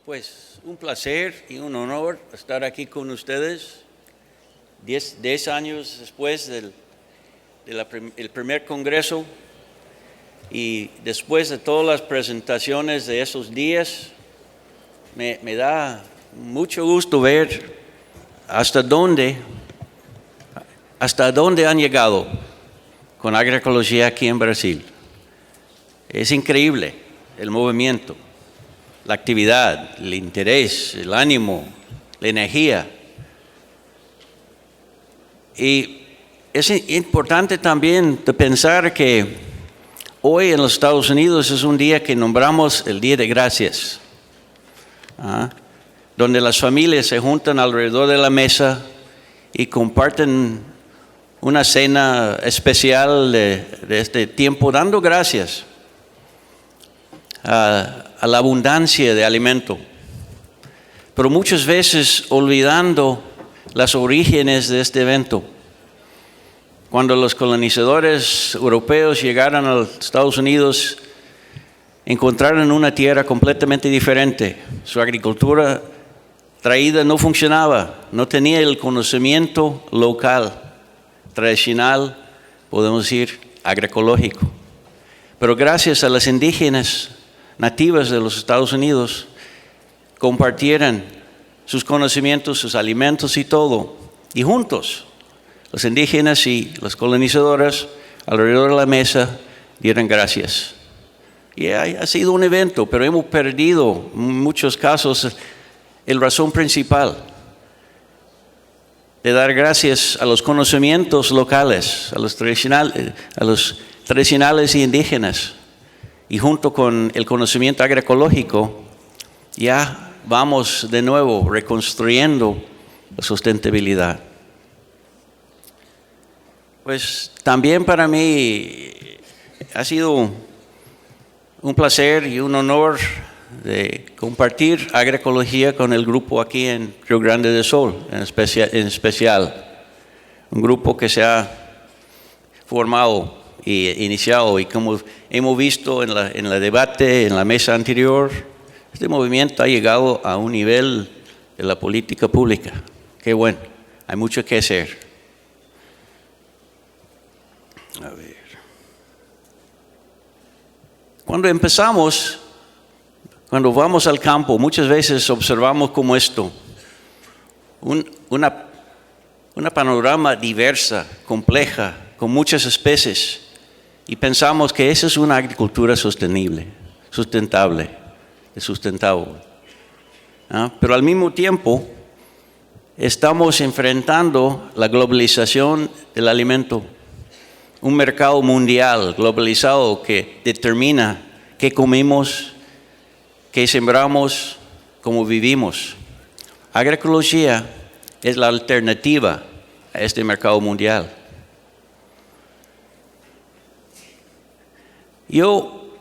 Pues un placer y un honor estar aquí con ustedes 10 años después del primer congreso y después de todas las presentaciones de esos días. Me da mucho gusto ver hasta dónde han llegado con agroecología aquí en Brasil. Es increíble el movimiento, la actividad, el interés, el ánimo, la energía. Y es importante también de pensar que hoy en los Estados Unidos es un día que nombramos el Día de Gracias, donde las familias se juntan alrededor de la mesa y comparten una cena especial de este tiempo, dando gracias a la abundancia de alimento, pero muchas veces olvidando las orígenes de este evento. Cuando los colonizadores europeos llegaron a los Estados Unidos, encontraron una tierra completamente diferente. Su agricultura traída no funcionaba, no tenía el conocimiento local, tradicional, podemos decir, agroecológico. Pero gracias a las indígenas nativas de los Estados Unidos, compartieran sus conocimientos, sus alimentos y todo, y juntos, los indígenas y los colonizadores, alrededor de la mesa, dieron gracias. Y ha sido un evento, pero hemos perdido en muchos casos la razón principal de dar gracias a los conocimientos locales, a los tradicionales y indígenas. Y junto con el conocimiento agroecológico, ya vamos de nuevo reconstruyendo la sustentabilidad. Pues también para mí ha sido un placer y un honor de compartir agroecología con el grupo aquí en Río Grande do Sul, en especial. Un grupo que se ha formado y iniciado, y como hemos visto en la debate, en la mesa anterior, este movimiento ha llegado a un nivel de la política pública. Qué bueno, hay mucho que hacer. A ver. Cuando vamos al campo, muchas veces observamos como esto, una panorama diversa, compleja, con muchas especies, y pensamos que esa es una agricultura sustentable. Pero al mismo tiempo estamos enfrentando la globalización del alimento, un mercado mundial globalizado que determina qué comemos, qué sembramos, cómo vivimos. Agroecología es la alternativa a este mercado mundial. Yo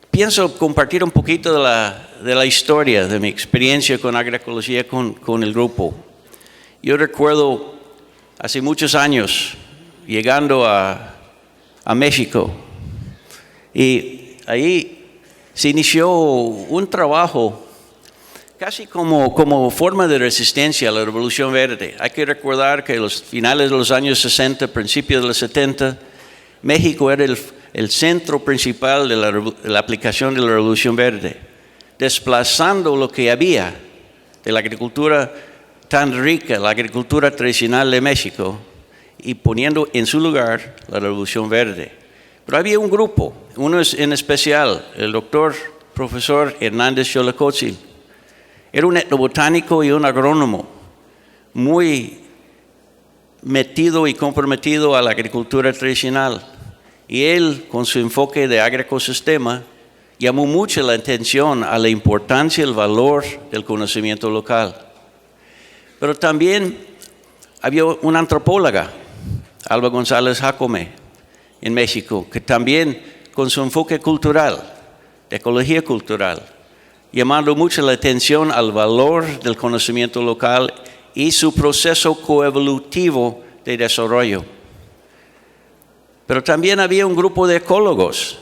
pienso compartir un poquito de la historia, de mi experiencia con agroecología con el grupo. Yo recuerdo hace muchos años llegando a México, y ahí se inició un trabajo casi como forma de resistencia a la Revolución Verde. Hay que recordar que a los finales de los años 60, principios de los 70, México era el centro principal de la aplicación de la Revolución Verde, desplazando lo que había de la agricultura tan rica, la agricultura tradicional de México, y poniendo en su lugar la Revolución Verde. Pero había un grupo, uno en especial, el profesor Hernández Xolocótzil. Era un etnobotánico y un agrónomo muy metido y comprometido a la agricultura tradicional. Y él, con su enfoque de agroecosistema, llamó mucho la atención a la importancia y el valor del conocimiento local. Pero también había una antropóloga, Alba González Jacome, en México, que también con su enfoque cultural, de ecología cultural, llamando mucho la atención al valor del conocimiento local y su proceso coevolutivo de desarrollo. Pero también había un grupo de ecólogos,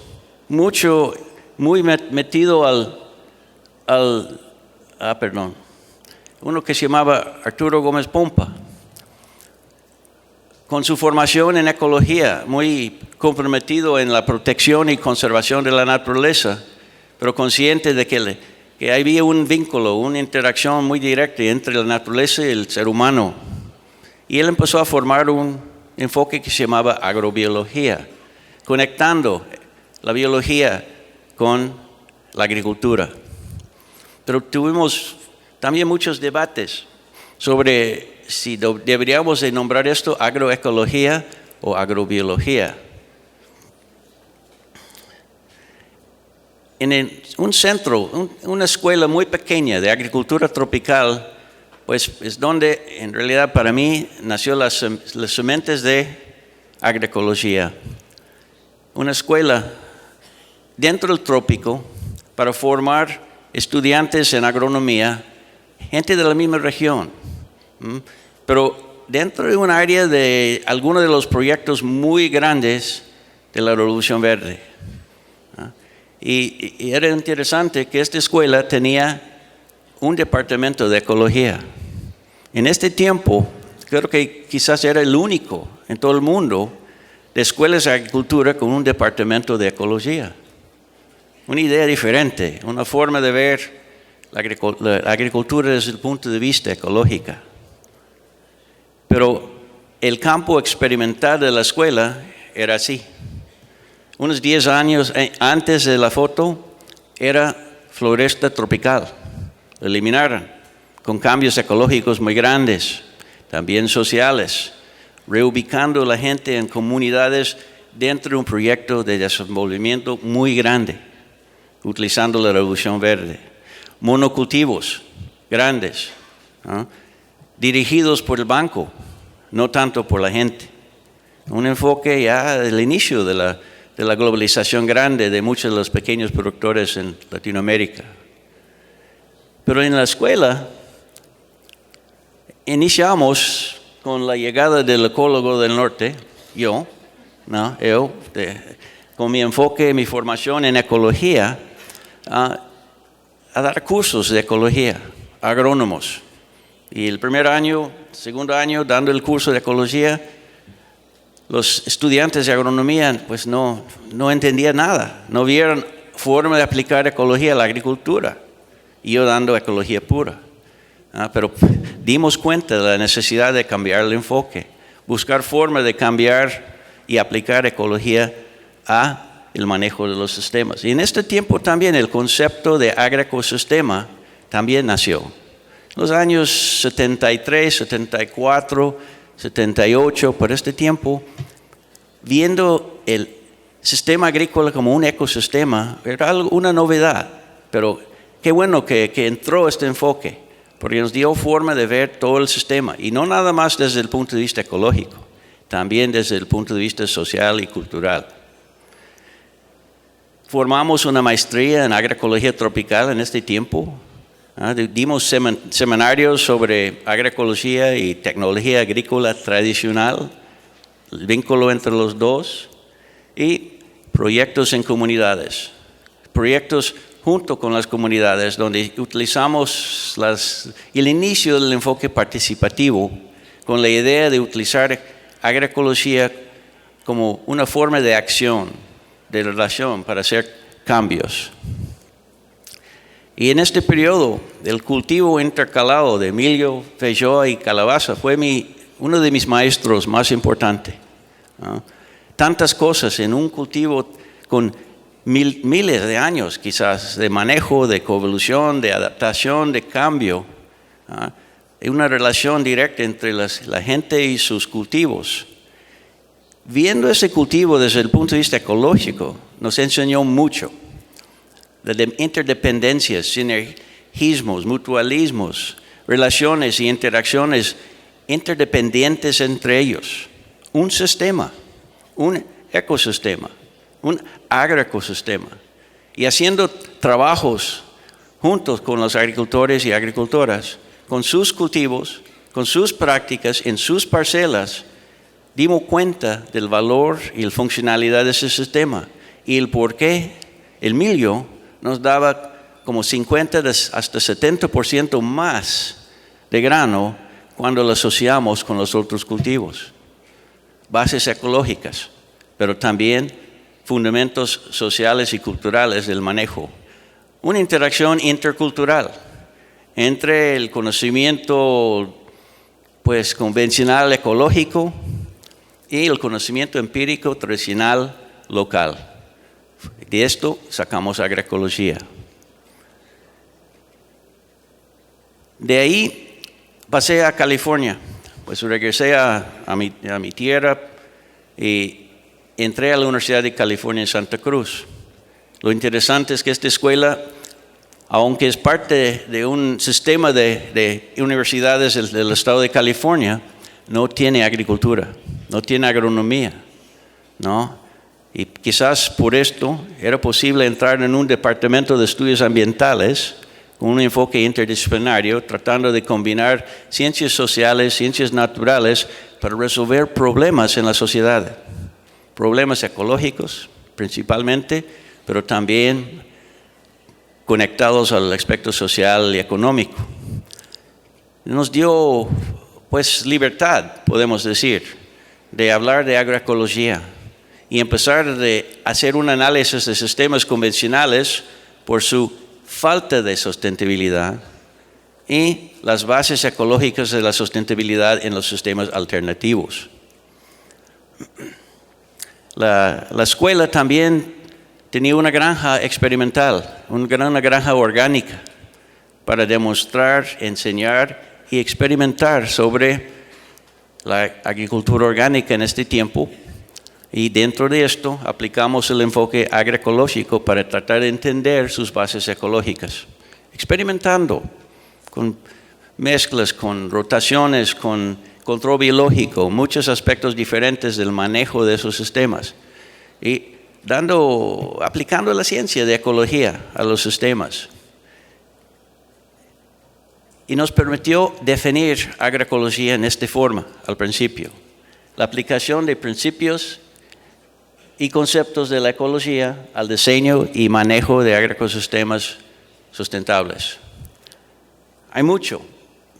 muy metido al uno que se llamaba Arturo Gómez Pompa, con su formación en ecología, muy comprometido en la protección y conservación de la naturaleza, pero consciente de que había un vínculo, una interacción muy directa entre la naturaleza y el ser humano. Y él empezó a formar un enfoque que se llamaba agrobiología, conectando la biología con la agricultura. Pero tuvimos también muchos debates sobre si deberíamos de nombrar esto agroecología o agrobiología. En un centro, una escuela muy pequeña de agricultura tropical, pues es donde en realidad para mí nació las sementes de agroecología. Una escuela dentro del trópico para formar estudiantes en agronomía, gente de la misma región, pero dentro de un área de algunos de los proyectos muy grandes de la Revolución Verde. Y era interesante que esta escuela tenía un departamento de ecología. En este tiempo, creo que quizás era el único en todo el mundo de escuelas de agricultura con un departamento de ecología. Una idea diferente, una forma de ver la agricultura desde el punto de vista ecológico. Pero el campo experimental de la escuela era así. Unos 10 años antes de la foto era floresta tropical. Lo eliminaron con cambios ecológicos muy grandes, también sociales, reubicando a la gente en comunidades dentro de un proyecto de desenvolvimiento muy grande, utilizando la Revolución Verde. Monocultivos grandes, ¿no? Dirigidos por el banco, no tanto por la gente. Un enfoque ya del inicio de la globalización grande de muchos de los pequeños productores en Latinoamérica. Pero en la escuela iniciamos con la llegada del ecólogo del norte, con mi enfoque, mi formación en ecología, a dar cursos de ecología, agrónomos. Y el primer año, segundo año, dando el curso de ecología, los estudiantes de agronomía pues no entendían nada, no vieron forma de aplicar ecología a la agricultura, y yo dando ecología pura. Pero dimos cuenta de la necesidad de cambiar el enfoque, buscar forma de cambiar y aplicar ecología a el manejo de los sistemas. Y en este tiempo también el concepto de agroecosistema también nació. En los años 73, 74, 78, por este tiempo, viendo el sistema agrícola como un ecosistema, era una novedad, pero qué bueno que entró este enfoque, porque nos dio forma de ver todo el sistema, y no nada más desde el punto de vista ecológico, también desde el punto de vista social y cultural. Formamos una maestría en agroecología tropical en este tiempo. Dimos seminarios sobre agroecología y tecnología agrícola tradicional, el vínculo entre los dos, y proyectos en comunidades, proyectos junto con las comunidades donde utilizamos el inicio del enfoque participativo con la idea de utilizar agroecología como una forma de acción, de relación para hacer cambios. Y en este periodo, el cultivo intercalado de millo, feijoa y calabaza fue uno de mis maestros más importantes. Tantas cosas en un cultivo con miles de años quizás de manejo, de coevolución, de adaptación, de cambio. Hay una relación directa entre la gente y sus cultivos. Viendo ese cultivo desde el punto de vista ecológico, nos enseñó mucho de interdependencias, sinergismos, mutualismos, relaciones y interacciones interdependientes entre ellos. Un sistema, un ecosistema, un agroecosistema. Y haciendo trabajos juntos con los agricultores y agricultoras, con sus cultivos, con sus prácticas, en sus parcelas, dimos cuenta del valor y la funcionalidad de ese sistema y el por qué el millo nos daba como 50 hasta 70% más de grano cuando lo asociamos con los otros cultivos. Bases ecológicas, pero también fundamentos sociales y culturales del manejo. Una interacción intercultural entre el conocimiento pues, convencional ecológico y el conocimiento empírico tradicional local. De esto sacamos agroecología. De ahí pasé a California, pues regresé a mi tierra y entré a la Universidad de California en Santa Cruz. Lo interesante es que esta escuela, aunque es parte de un sistema de universidades del estado de California, no tiene agricultura, no tiene agronomía, ¿no? Y quizás por esto era posible entrar en un departamento de estudios ambientales con un enfoque interdisciplinario, tratando de combinar ciencias sociales, ciencias naturales, para resolver problemas en la sociedad. Problemas ecológicos, principalmente, pero también conectados al aspecto social y económico. Nos dio, pues, libertad, podemos decir, de hablar de agroecología y empezar a hacer un análisis de sistemas convencionales por su falta de sustentabilidad y las bases ecológicas de la sustentabilidad en los sistemas alternativos. La escuela también tenía una granja experimental, una granja orgánica, para demostrar, enseñar y experimentar sobre la agricultura orgánica en este tiempo. Y dentro de esto aplicamos el enfoque agroecológico para tratar de entender sus bases ecológicas, experimentando con mezclas, con rotaciones, con control biológico, muchos aspectos diferentes del manejo de esos sistemas y aplicando la ciencia de ecología a los sistemas. Y nos permitió definir agroecología en esta forma al principio: la aplicación de principios y conceptos de la ecología al diseño y manejo de agroecosistemas sustentables. Hay mucho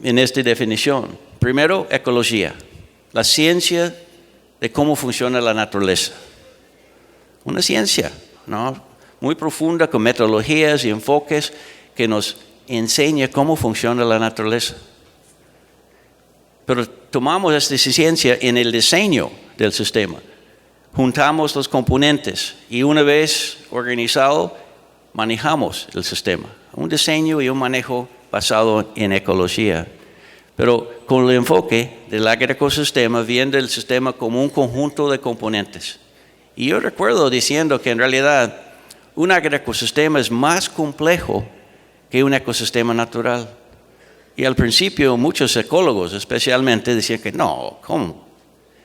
en esta definición. Primero, ecología, la ciencia de cómo funciona la naturaleza. Una ciencia, ¿no?, muy profunda, con metodologías y enfoques que nos enseña cómo funciona la naturaleza. Pero tomamos esta ciencia en el diseño del sistema. Juntamos los componentes y una vez organizado, manejamos el sistema. Un diseño y un manejo basado en ecología, pero con el enfoque del agroecosistema, viendo el sistema como un conjunto de componentes. Y yo recuerdo diciendo que en realidad un agroecosistema es más complejo que un ecosistema natural. Y al principio muchos ecólogos especialmente decían que no, ¿cómo?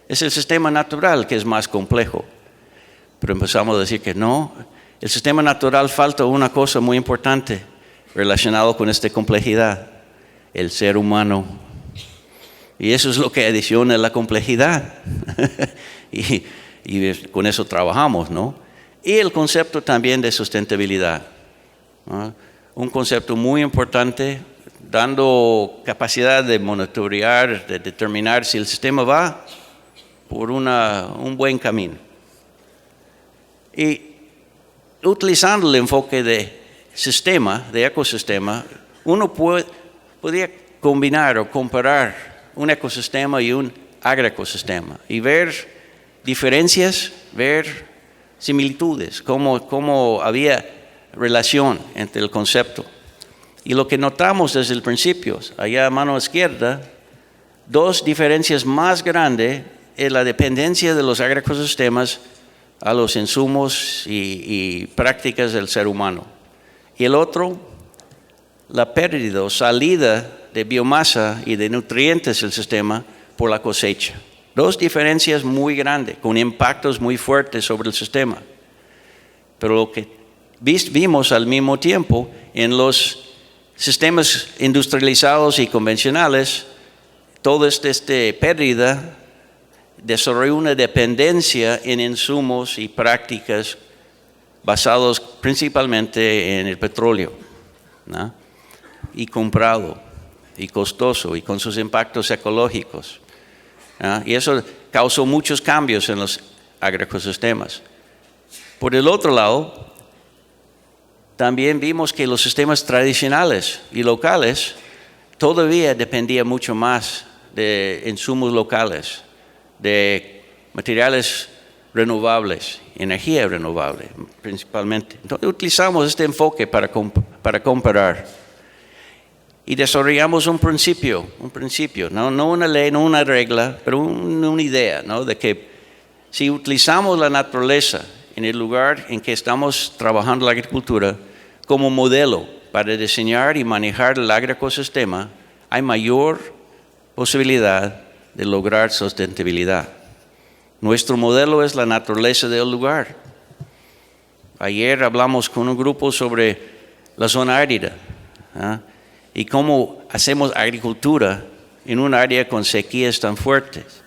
Es el sistema natural que es más complejo. Pero empezamos a decir que no, el sistema natural falta una cosa muy importante relacionado con esta complejidad: el ser humano. Y eso es lo que adiciona la complejidad. y con eso trabajamos, ¿no? Y el concepto también de sustentabilidad, ¿no? Un concepto muy importante, dando capacidad de monitorear, de determinar si el sistema va por un buen camino. Y utilizando el enfoque de sistema, de ecosistema, uno podría combinar o comparar un ecosistema y un agroecosistema y ver diferencias, ver similitudes, cómo había relación entre el concepto. Y lo que notamos desde el principio, allá a mano izquierda, dos diferencias más grandes es la dependencia de los agroecosistemas a los insumos y prácticas del ser humano. Y el otro, la pérdida o salida de biomasa y de nutrientes del sistema por la cosecha. Dos diferencias muy grandes, con impactos muy fuertes sobre el sistema. Pero lo que vimos al mismo tiempo en los sistemas industrializados y convencionales, toda esta pérdida desarrolló una dependencia en insumos y prácticas basados principalmente en el petróleo. ¿no? Y comprado, y costoso, y con sus impactos ecológicos. ¿No? Y eso causó muchos cambios en los agroecosistemas. Por el otro lado, también vimos que los sistemas tradicionales y locales todavía dependían mucho más de insumos locales, de materiales renovables, energía renovable principalmente. Entonces utilizamos este enfoque para comparar y desarrollamos un principio, no una ley, no una regla, pero una idea, ¿no? De que si utilizamos la naturaleza en el lugar en que estamos trabajando la agricultura como modelo para diseñar y manejar el agroecosistema, hay mayor posibilidad de lograr sustentabilidad. Nuestro modelo es la naturaleza del lugar. Ayer hablamos con un grupo sobre la zona árida, ¿eh? Y cómo hacemos agricultura en un área con sequías tan fuertes.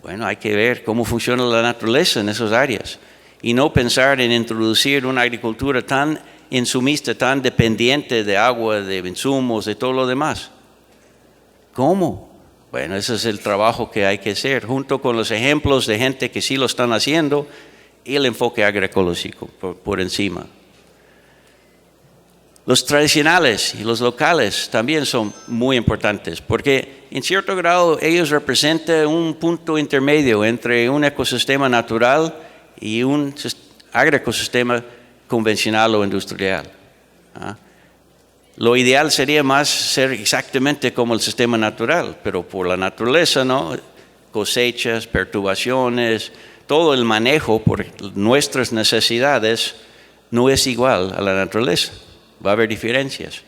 Bueno, hay que ver cómo funciona la naturaleza en esas áreas y no pensar en introducir una agricultura tan insumista, tan dependiente de agua, de insumos, de todo lo demás. ¿Cómo? Bueno, ese es el trabajo que hay que hacer, junto con los ejemplos de gente que sí lo están haciendo y el enfoque agroecológico por encima. Los tradicionales y los locales también son muy importantes porque en cierto grado ellos representan un punto intermedio entre un ecosistema natural y un agroecosistema convencional o industrial. ¿Ah? Lo ideal sería más ser exactamente como el sistema natural, pero por la naturaleza, ¿no? Cosechas, perturbaciones, todo el manejo por nuestras necesidades no es igual a la naturaleza. Va a haber diferencias,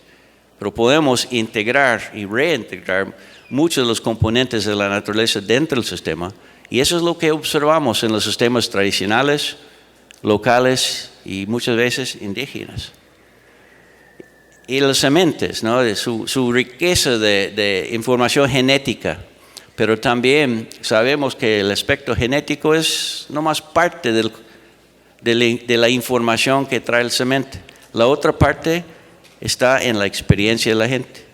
pero podemos integrar y reintegrar muchos de los componentes de la naturaleza dentro del sistema, y eso es lo que observamos en los sistemas tradicionales, locales y muchas veces indígenas. Y las sementes, ¿no? Su riqueza de información genética, pero también sabemos que el aspecto genético es nomás parte de la información que trae el semente. La otra parte está en la experiencia de la gente.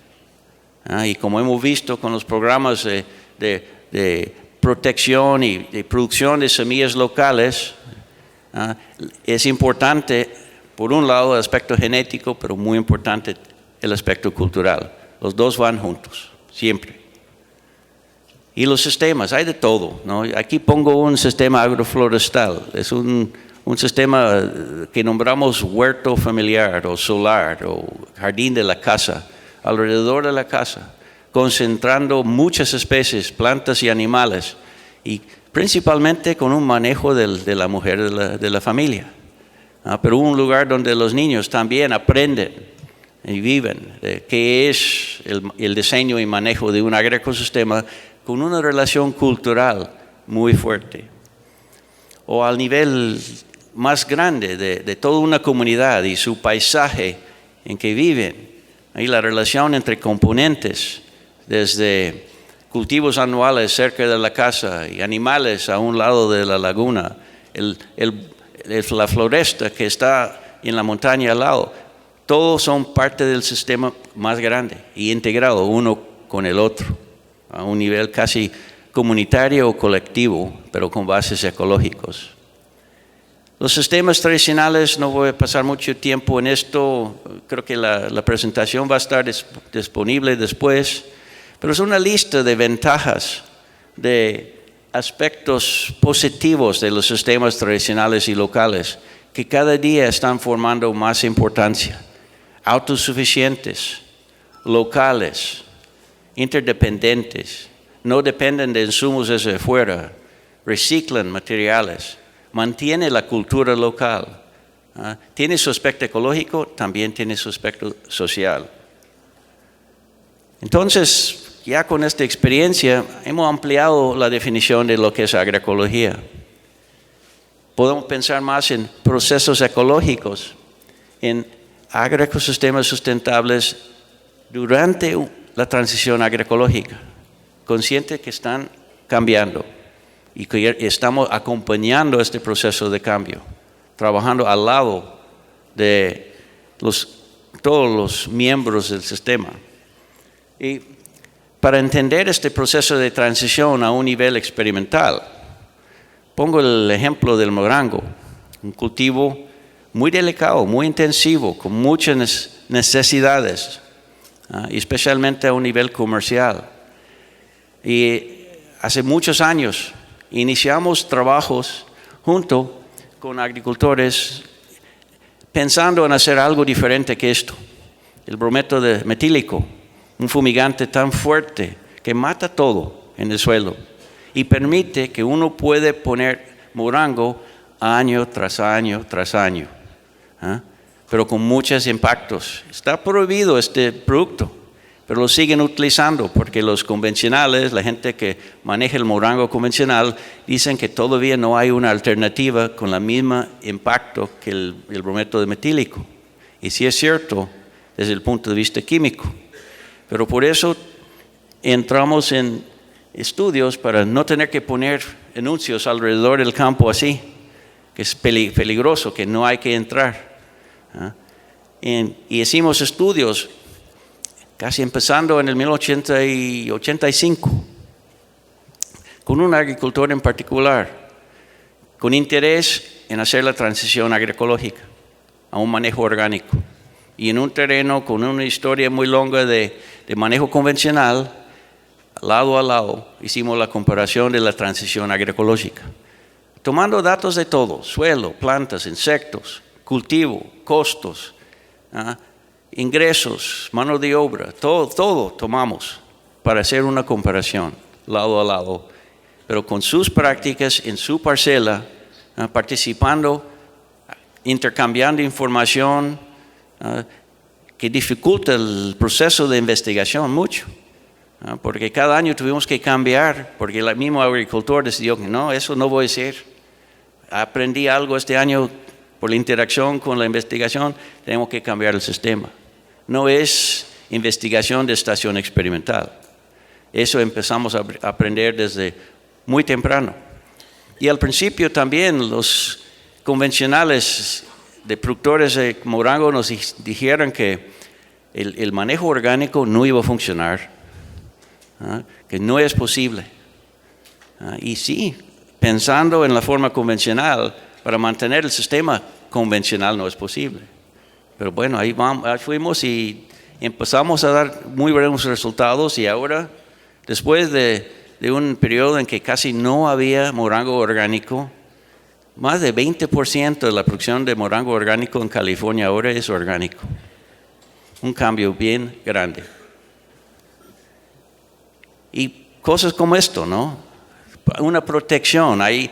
Y como hemos visto con los programas de protección y de producción de semillas locales, es importante, por un lado, el aspecto genético, pero muy importante el aspecto cultural. Los dos van juntos, siempre. Y los sistemas, hay de todo, ¿no? Aquí pongo un sistema agroflorestal, es un sistema que nombramos huerto familiar o solar o jardín de la casa, alrededor de la casa, concentrando muchas especies, plantas y animales, y principalmente con un manejo de la mujer de la familia. Pero un lugar donde los niños también aprenden y viven de qué es el diseño y manejo de un agroecosistema con una relación cultural muy fuerte. O al nivel más grande de toda una comunidad y su paisaje en que viven. Ahí la relación entre componentes, desde cultivos anuales cerca de la casa y animales a un lado de la laguna, la floresta que está en la montaña al lado, todos son parte del sistema más grande y integrado uno con el otro, a un nivel casi comunitario o colectivo, pero con bases ecológicos. Los sistemas tradicionales, no voy a pasar mucho tiempo en esto, creo que la presentación va a estar disponible después, pero es una lista de ventajas, de aspectos positivos de los sistemas tradicionales y locales que cada día están formando más importancia. Autosuficientes, locales, interdependientes, no dependen de insumos desde afuera, reciclan materiales, mantiene la cultura local. Tiene su aspecto ecológico, también tiene su aspecto social. Entonces, ya con esta experiencia, hemos ampliado la definición de lo que es agroecología. Podemos pensar más en procesos ecológicos, en agroecosistemas sustentables durante la transición agroecológica, conscientes que están cambiando y que estamos acompañando este proceso de cambio, trabajando al lado de los todos los miembros del sistema. Y para entender este proceso de transición a un nivel experimental, pongo el ejemplo del morango, un cultivo muy delicado, muy intensivo, con muchas necesidades, especialmente a un nivel comercial. Y hace muchos años iniciamos trabajos junto con agricultores pensando en hacer algo diferente que esto. El brometo de metílico, un fumigante tan fuerte que mata todo en el suelo y permite que uno puede poner morango año tras año tras año, pero con muchos impactos. Está prohibido este producto, pero lo siguen utilizando porque los convencionales, la gente que maneja el morango convencional, dicen que todavía no hay una alternativa con el mismo impacto que el brometo de metílico. Y sí es cierto desde el punto de vista químico, pero por eso entramos en estudios para no tener que poner anuncios alrededor del campo así, que es peligroso, que no hay que entrar. Y hicimos estudios casi empezando en el 1885, con un agricultor en particular, con interés en hacer la transición agroecológica a un manejo orgánico. Y en un terreno con una historia muy larga de manejo convencional, lado a lado, hicimos la comparación de la transición agroecológica, tomando datos de todo: suelo, plantas, insectos, cultivo, costos, ingresos, mano de obra, todo tomamos para hacer una comparación lado a lado, pero con sus prácticas en su parcela, participando, intercambiando información, que dificulta el proceso de investigación mucho, porque cada año tuvimos que cambiar, porque el mismo agricultor decidió que no, eso no voy a hacer. Aprendí algo este año por la interacción con la investigación, tenemos que cambiar el sistema. No es investigación de estación experimental. Eso empezamos a aprender desde muy temprano. Y al principio también los convencionales de productores de morango nos dijeron que el manejo orgánico no iba a funcionar, que no es posible. Y sí, pensando en la forma convencional, para mantener el sistema convencional no es posible. Pero bueno, ahí fuimos y empezamos a dar muy buenos resultados, y ahora, después de un periodo en que casi no había morango orgánico, más de 20% de la producción de morango orgánico en California ahora es orgánico. Un cambio bien grande. Y cosas como esto, ¿no? Una protección. Hay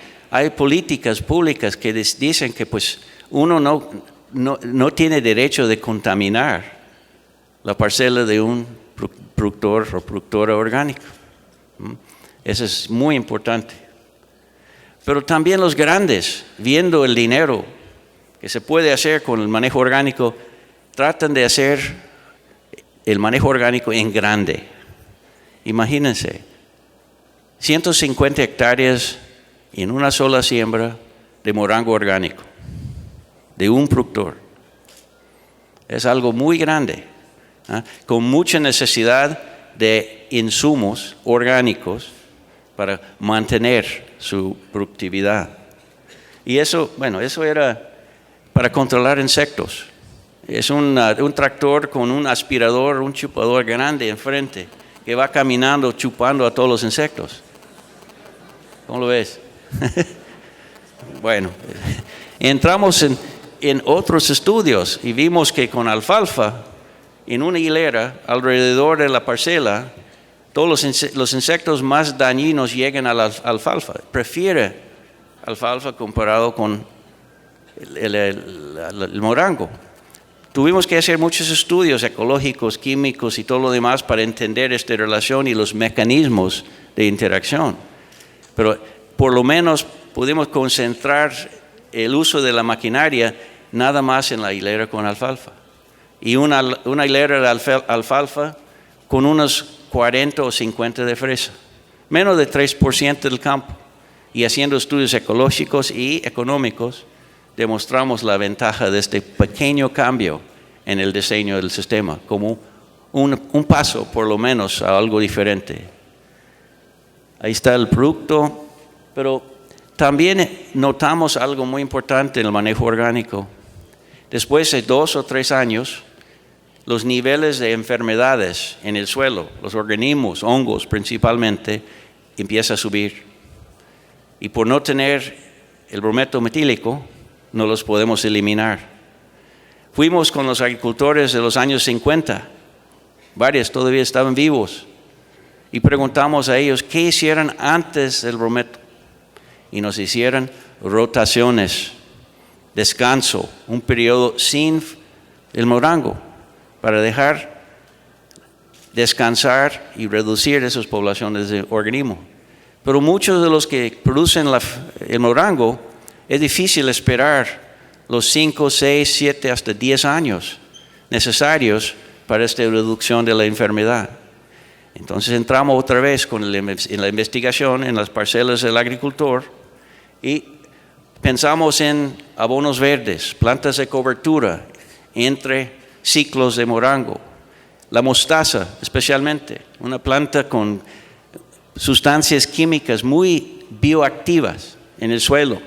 políticas públicas que dicen que pues uno no tiene derecho de contaminar la parcela de un productor o productora orgánica. Eso es muy importante. Pero también los grandes, viendo el dinero que se puede hacer con el manejo orgánico, tratan de hacer el manejo orgánico en grande. Imagínense, 150 hectáreas en una sola siembra de morango orgánico, de un productor. Es algo muy grande, con mucha necesidad de insumos orgánicos para mantener su productividad. Y eso era para controlar insectos. Es un tractor con un aspirador, un chupador grande enfrente, que va caminando, chupando a todos los insectos. ¿Cómo lo ves? Bueno, entramos en otros estudios y vimos que con alfalfa, en una hilera alrededor de la parcela, todos los insectos más dañinos llegan a la alfalfa. Prefiere alfalfa comparado con el morango. Tuvimos que hacer muchos estudios ecológicos, químicos y todo lo demás para entender esta relación y los mecanismos de interacción. Pero por lo menos pudimos concentrar el uso de la maquinaria nada más en la hilera con alfalfa. Y una hilera de alfalfa con unos 40 o 50 de fresa. Menos de 3% del campo. Y haciendo estudios ecológicos y económicos, demostramos la ventaja de este pequeño cambio en el diseño del sistema, como un paso por lo menos a algo diferente. Ahí está el producto, pero también notamos algo muy importante en el manejo orgánico. Después de 2 o 3 años, los niveles de enfermedades en el suelo, los organismos, hongos principalmente, empiezan a subir. Y por no tener el brometo metílico, no los podemos eliminar. Fuimos con los agricultores de los años 50, varios todavía estaban vivos, y preguntamos a ellos qué hicieran antes del brometo. Y nos hicieron rotaciones, descanso, un periodo sin el morango, para dejar descansar y reducir esas poblaciones de organismos. Pero muchos de los que producen el morango, es difícil esperar los 5, 6, 7, hasta 10 años necesarios para esta reducción de la enfermedad. Entonces entramos otra vez en la investigación en las parcelas del agricultor y pensamos en abonos verdes, plantas de cobertura entre ciclos de morango. La mostaza especialmente, una planta con sustancias químicas muy bioactivas en el suelo.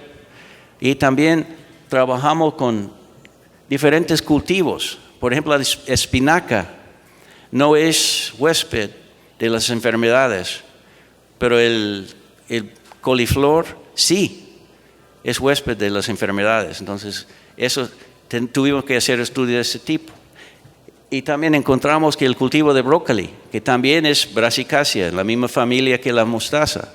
Y también trabajamos con diferentes cultivos. Por ejemplo, la espinaca no es huésped de las enfermedades, pero el coliflor sí es huésped de las enfermedades. Entonces, tuvimos que hacer estudios de ese tipo. Y también encontramos que el cultivo de brócoli, que también es Brassicaceae, en la misma familia que la mostaza,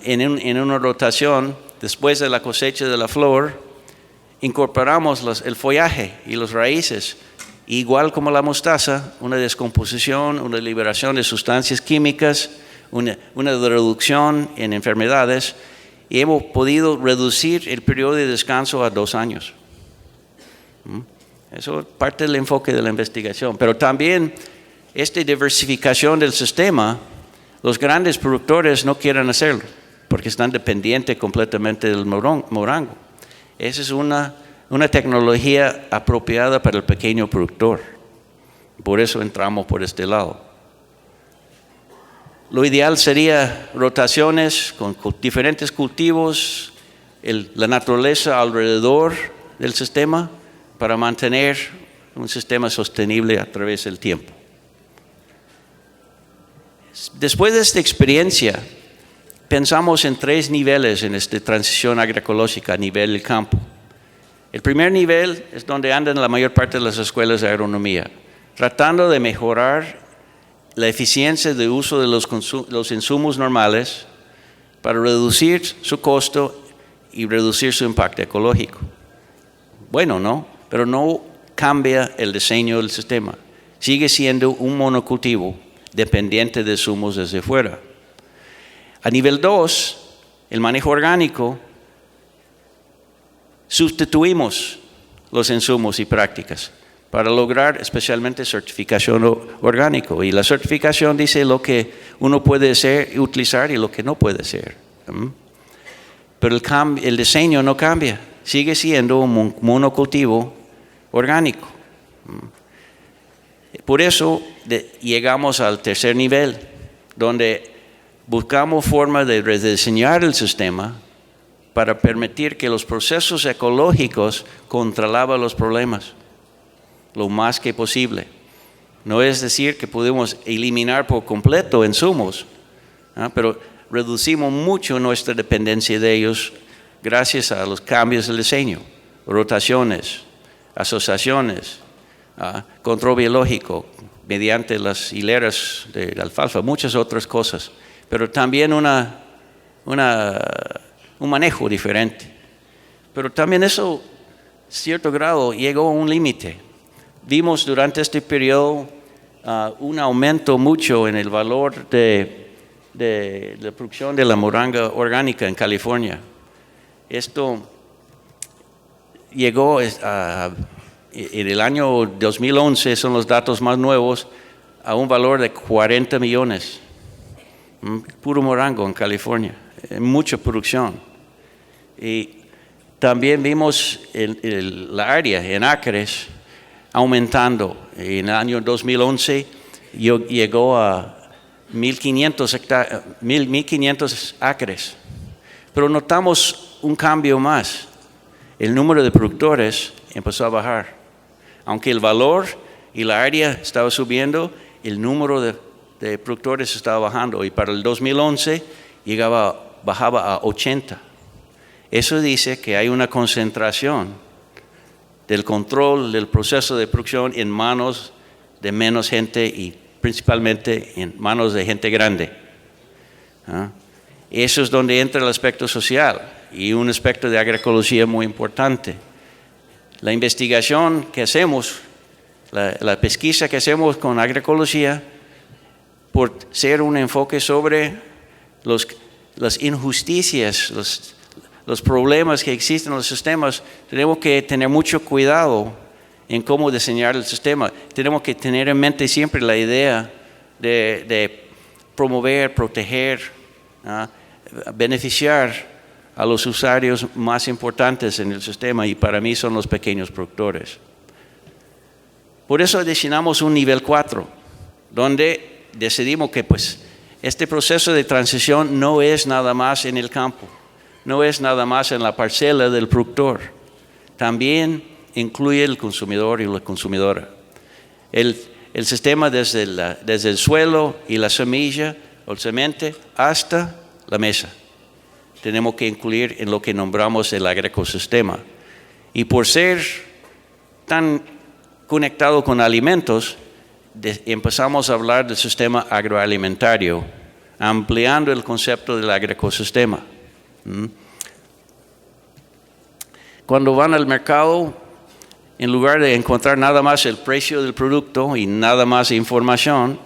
en una rotación, después de la cosecha de la flor, incorporamos el follaje y las raíces, igual como la mostaza, una descomposición, una liberación de sustancias químicas, una reducción en enfermedades, y hemos podido reducir el periodo de descanso a 2 años. Eso es parte del enfoque de la investigación. Pero también esta diversificación del sistema, los grandes productores no quieren hacerlo, porque están dependientes completamente del morango. Esa es una tecnología apropiada para el pequeño productor. Por eso entramos por este lado. Lo ideal sería rotaciones con diferentes cultivos, la naturaleza alrededor del sistema, para mantener un sistema sostenible a través del tiempo. Después de esta experiencia, pensamos en 3 niveles en esta transición agroecológica a nivel del campo. El primer nivel es donde andan la mayor parte de las escuelas de agronomía, tratando de mejorar la eficiencia de uso de los insumos normales para reducir su costo y reducir su impacto ecológico. Bueno, ¿no? Pero no cambia el diseño del sistema. Sigue siendo un monocultivo dependiente de insumos desde fuera. A nivel 2, el manejo orgánico, sustituimos los insumos y prácticas para lograr especialmente certificación orgánico. Y la certificación dice lo que uno puede hacer y utilizar y lo que no puede hacer. Pero el diseño no cambia. Sigue siendo un monocultivo orgánico. Por eso llegamos al tercer nivel, donde buscamos formas de rediseñar el sistema para permitir que los procesos ecológicos controlaban los problemas lo más que posible. No es decir que podemos eliminar por completo insumos, pero reducimos mucho nuestra dependencia de ellos gracias a los cambios del diseño, rotaciones, asociaciones, control biológico mediante las hileras de alfalfa, muchas otras cosas, pero también un manejo diferente. Pero también eso, a cierto grado, llegó a un límite. Vimos durante este periodo un aumento mucho en el valor de la producción de la moranga orgánica en California. Esto llegó en el año 2011, son los datos más nuevos, a un valor de 40 millones. Puro morango en California, mucha producción. Y también vimos la área en acres aumentando. En el año 2011 llegó a 1.500 acres. Pero notamos un cambio más. El número de productores empezó a bajar. Aunque el valor y la área estaba subiendo, el número de productores estaba bajando. Y para el 2011 bajaba a 80. Eso dice que hay una concentración del control del proceso de producción en manos de menos gente y principalmente en manos de gente grande. Eso es donde entra el aspecto social y un aspecto de agroecología muy importante. La investigación que hacemos, la pesquisa que hacemos con agroecología, por ser un enfoque sobre las injusticias, los problemas que existen en los sistemas, tenemos que tener mucho cuidado en cómo diseñar el sistema. Tenemos que tener en mente siempre la idea de promover, proteger, beneficiar a los usuarios más importantes en el sistema, y para mí son los pequeños productores. Por eso diseñamos un nivel 4, donde decidimos que pues, este proceso de transición no es nada más en el campo, no es nada más en la parcela del productor, también incluye el consumidor y la consumidora. El sistema desde el suelo y la semilla o el semente hasta la mesa. Tenemos que incluir en lo que nombramos el agroecosistema. Y por ser tan conectado con alimentos, empezamos a hablar del sistema agroalimentario, ampliando el concepto del agroecosistema. Cuando van al mercado, en lugar de encontrar nada más el precio del producto y nada más información,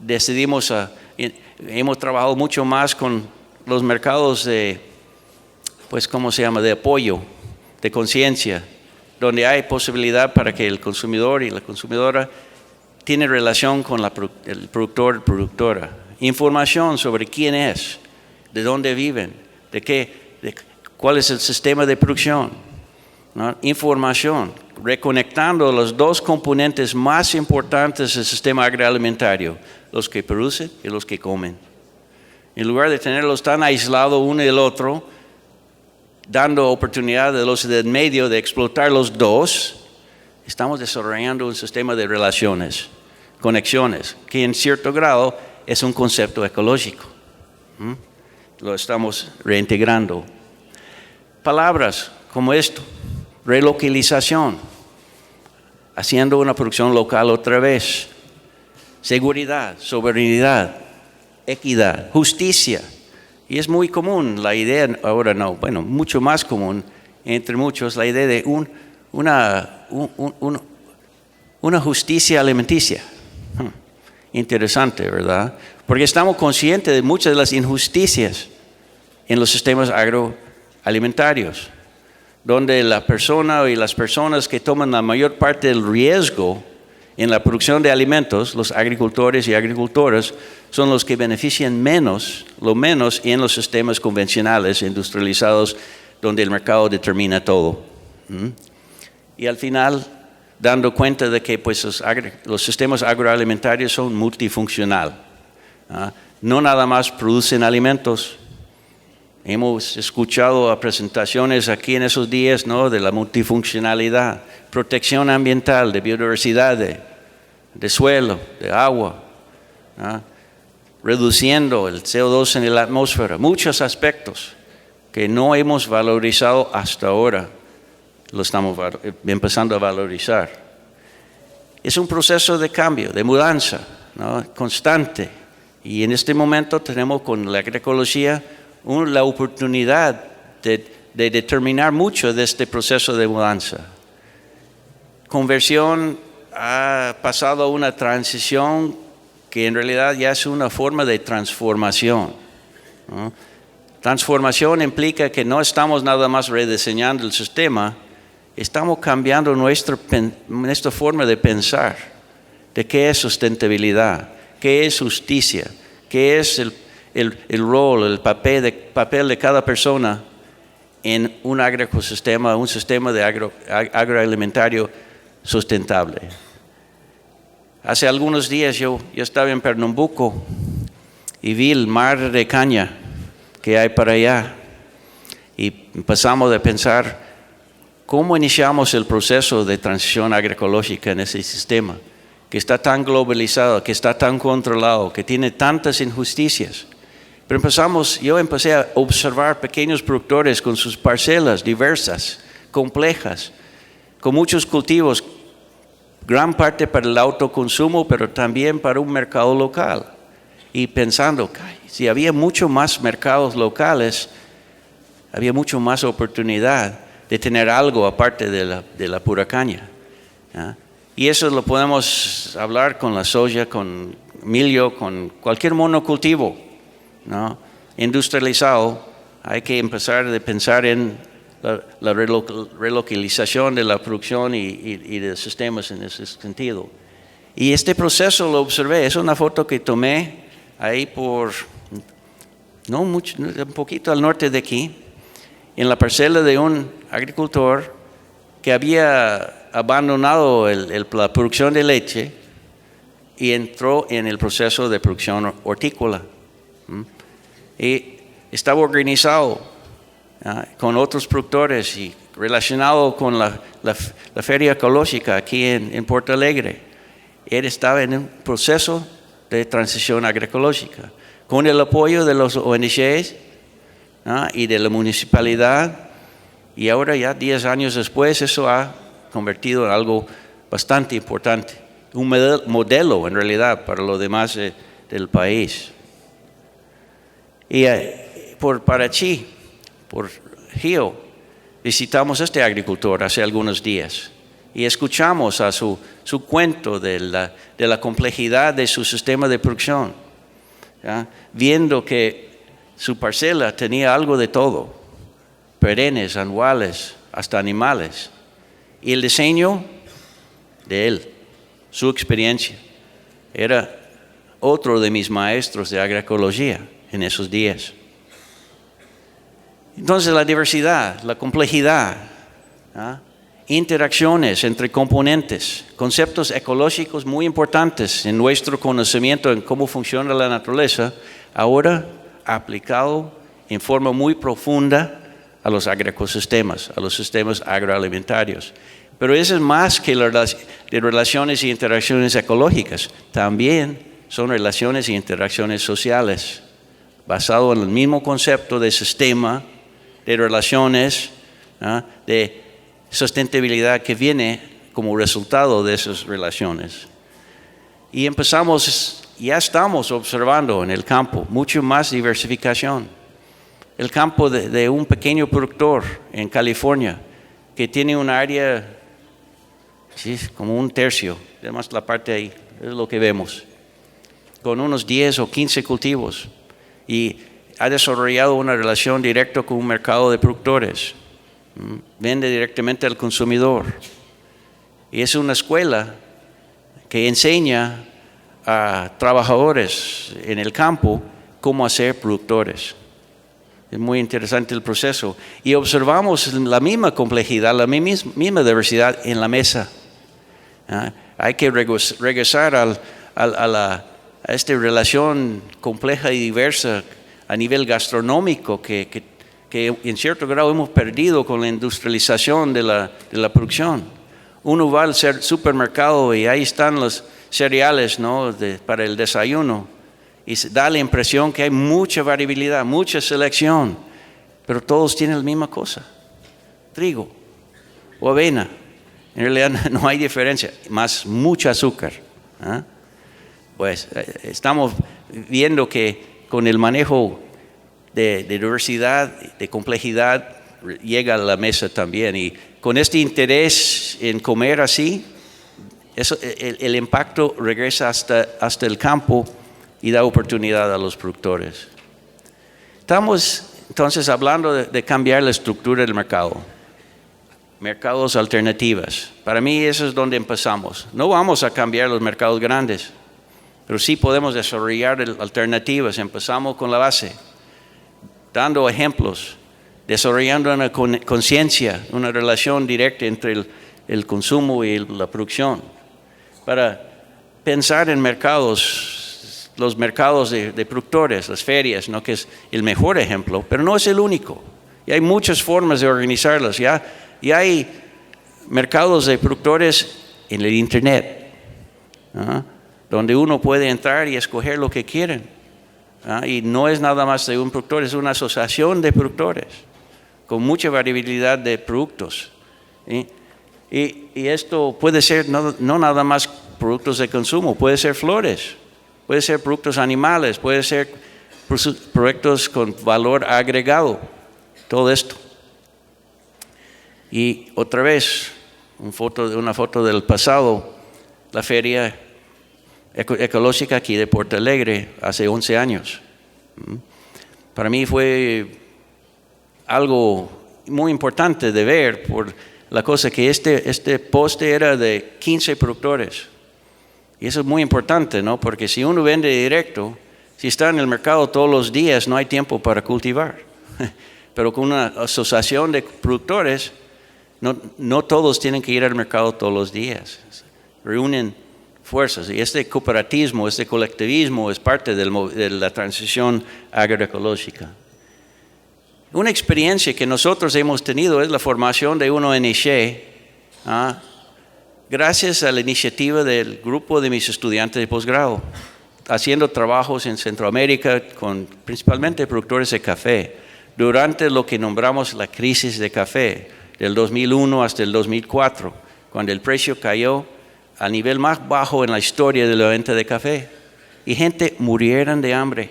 hemos trabajado mucho más con los mercados de apoyo, de conciencia, donde hay posibilidad para que el consumidor y la consumidora tienen relación con el productor, productora. Información sobre quién es, de dónde viven, cuál es el sistema de producción, ¿no? Información, reconectando los dos componentes más importantes del sistema agroalimentario, los que producen y los que comen. En lugar de tenerlos tan aislados uno del otro, dando oportunidad a los del medio de explotar los dos, estamos desarrollando un sistema de relaciones, conexiones, que en cierto grado es un concepto ecológico. Lo estamos reintegrando. Palabras como esto, relocalización, haciendo una producción local otra vez, seguridad, soberanía, equidad, justicia. Y es muy común la idea, ahora no, bueno, mucho más común entre muchos, la idea de una justicia alimenticia. Interesante, ¿verdad? Porque estamos conscientes de muchas de las injusticias en los sistemas agroalimentarios, donde la persona y las personas que toman la mayor parte del riesgo en la producción de alimentos, los agricultores y agricultoras, son los que benefician lo menos en los sistemas convencionales, industrializados, donde el mercado determina todo. Y al final, dando cuenta de que pues, los sistemas agroalimentarios son multifuncionales. No nada más producen alimentos. Hemos escuchado a presentaciones aquí en esos días, ¿no?, de la multifuncionalidad, protección ambiental, de biodiversidad, de suelo, de agua, reduciendo el CO2 en la atmósfera, muchos aspectos que no hemos valorizado hasta ahora, lo estamos empezando a valorizar. Es un proceso de cambio, de mudanza, ¿no?, constante, y en este momento tenemos con la agroecología la oportunidad de determinar mucho de este proceso de mudanza. Conversión ha pasado a una transición que en realidad ya es una forma de transformación, ¿no? Transformación implica que no estamos nada más rediseñando el sistema, estamos cambiando nuestra forma de pensar, de qué es sustentabilidad, qué es justicia, qué es el rol, el papel de cada persona en un agroecosistema, un sistema de agroalimentario sustentable. Hace algunos días yo estaba en Pernambuco y vi el mar de caña que hay para allá. Y empezamos a pensar cómo iniciamos el proceso de transición agroecológica en ese sistema, que está tan globalizado, que está tan controlado, que tiene tantas injusticias. Pero yo empecé a observar pequeños productores con sus parcelas diversas, complejas, con muchos cultivos, gran parte para el autoconsumo, pero también para un mercado local. Y pensando, si había mucho más mercados locales, había mucho más oportunidad de tener algo aparte de la pura caña. ¿Ya? Y eso lo podemos hablar con la soya, con milio, con cualquier monocultivo, ¿no? Industrializado. Hay que empezar a pensar en la relocalización de la producción y de sistemas en ese sentido. Y este proceso lo observé. Es una foto que tomé ahí un poquito al norte de aquí, en la parcela de un agricultor que había abandonado la producción de leche y entró en el proceso de producción hortícola. Y estaba organizado con otros productores y relacionado con la feria ecológica aquí en Porto Alegre. Él estaba en un proceso de transición agroecológica con el apoyo de los ONGs y de la municipalidad, y ahora ya 10 años después eso ha convertido en algo bastante importante, un modelo en realidad para los demás del país. Y por Parachi, por Río, visitamos a este agricultor hace algunos días y escuchamos a su cuento de la complejidad de su sistema de producción, ¿ya? Viendo que su parcela tenía algo de todo, perennes, anuales, hasta animales. Y el diseño de él, su experiencia, era otro de mis maestros de agroecología en esos días. Entonces la diversidad, la complejidad, interacciones entre componentes, conceptos ecológicos muy importantes en nuestro conocimiento en cómo funciona la naturaleza, ahora aplicado en forma muy profunda a los agroecosistemas, a los sistemas agroalimentarios. Pero eso es más que de relaciones y interacciones ecológicas, también son relaciones y interacciones sociales, basado en el mismo concepto de sistema, de relaciones, de sustentabilidad que viene como resultado de esas relaciones. Y ya estamos observando en el campo mucho más diversificación. El campo de un pequeño productor en California que tiene un área, sí, como un tercio, además la parte ahí, es lo que vemos, con unos 10 o 15 cultivos, y ha desarrollado una relación directa con un mercado de productores, vende directamente al consumidor, y es una escuela que enseña a trabajadores en el campo cómo hacer productores. Es muy interesante el proceso. Y observamos la misma complejidad, la misma diversidad en la mesa. Hay que regresar a esta relación compleja y diversa a nivel gastronómico que en cierto grado hemos perdido con la industrialización de la producción. Uno va al supermercado y ahí están los cereales, ¿no? Para el desayuno, y da la impresión que hay mucha variabilidad, mucha selección, pero todos tienen la misma cosa: trigo o avena. En realidad no hay diferencia, más mucho azúcar. Pues estamos viendo que con el manejo de diversidad, de complejidad, llega a la mesa también, y con este interés en comer así, el impacto regresa hasta el campo y da oportunidad a los productores. Estamos entonces hablando de cambiar la estructura del mercado, mercados alternativas. Para mí eso es donde empezamos. No vamos a cambiar los mercados grandes, pero sí podemos desarrollar alternativas. Empezamos con la base, dando ejemplos, desarrollando una conciencia, una relación directa entre el consumo y la producción, para pensar en mercados, los mercados de productores, las ferias, ¿no? Que es el mejor ejemplo, pero no es el único. Y hay muchas formas de organizarlas. Y hay mercados de productores en el Internet, ¿no? Donde uno puede entrar y escoger lo que quieren. Y no es nada más de un productor, es una asociación de productores con mucha variabilidad de productos. ¿Sí? Y esto puede ser no nada más productos de consumo, puede ser flores, puede ser productos animales, puede ser productos con valor agregado, todo esto. Y otra vez, una foto del pasado, la feria ecológica aquí de Porto Alegre hace 11 años. Para mí fue algo muy importante de ver por la cosa que este poste era de 15 productores. Y eso es muy importante, ¿no? Porque si uno vende directo, si está en el mercado todos los días, no hay tiempo para cultivar. Pero con una asociación de productores, no todos tienen que ir al mercado todos los días. Reúnen fuerzas. Y este cooperativismo, este colectivismo es parte de la transición agroecológica. Una experiencia que nosotros hemos tenido es la formación de una ONG, gracias a la iniciativa del grupo de mis estudiantes de posgrado, haciendo trabajos en Centroamérica con principalmente productores de café, durante lo que nombramos la crisis de café, del 2001 hasta el 2004, cuando el precio cayó al nivel más bajo en la historia de la venta de café, y gente murieran de hambre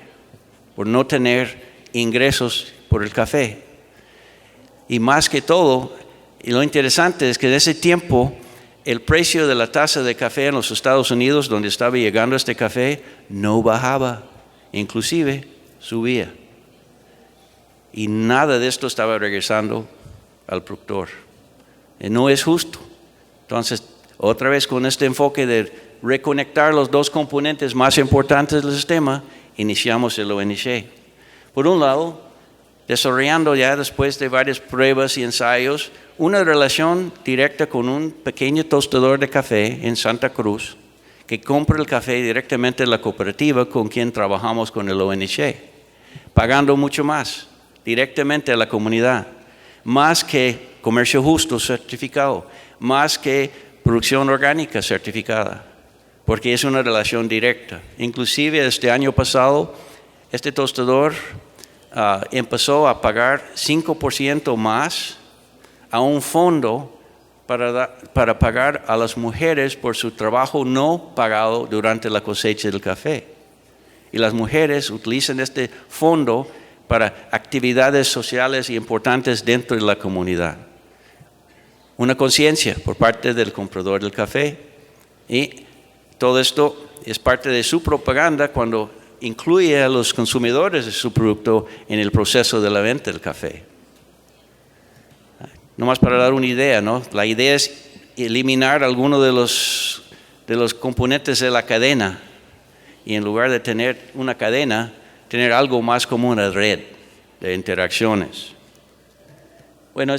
por no tener ingresos por el café. Y más que todo, y lo interesante es que en ese tiempo el precio de la taza de café en los Estados Unidos, donde estaba llegando este café, no bajaba, inclusive subía. Y nada de esto estaba regresando al productor. Y no es justo. Entonces, otra vez con este enfoque de reconectar los dos componentes más importantes del sistema, iniciamos el ONG. Por un lado, desarrollando ya después de varias pruebas y ensayos, una relación directa con un pequeño tostador de café en Santa Cruz, que compra el café directamente en la cooperativa con quien trabajamos con el ONG, pagando mucho más, directamente a la comunidad, más que comercio justo certificado, más que producción orgánica certificada, porque es una relación directa. Inclusive este año pasado, este tostador empezó a pagar 5% más a un fondo para pagar a las mujeres por su trabajo no pagado durante la cosecha del café. Y las mujeres utilizan este fondo para actividades sociales importantes dentro de la comunidad. Una conciencia por parte del comprador del café, y todo esto es parte de su propaganda cuando incluye a los consumidores de su producto en el proceso de la venta del café. Nomás para dar una idea, ¿no? La idea es eliminar algunos de los componentes de la cadena, y en lugar de tener una cadena, tener algo más como una red de interacciones. Bueno,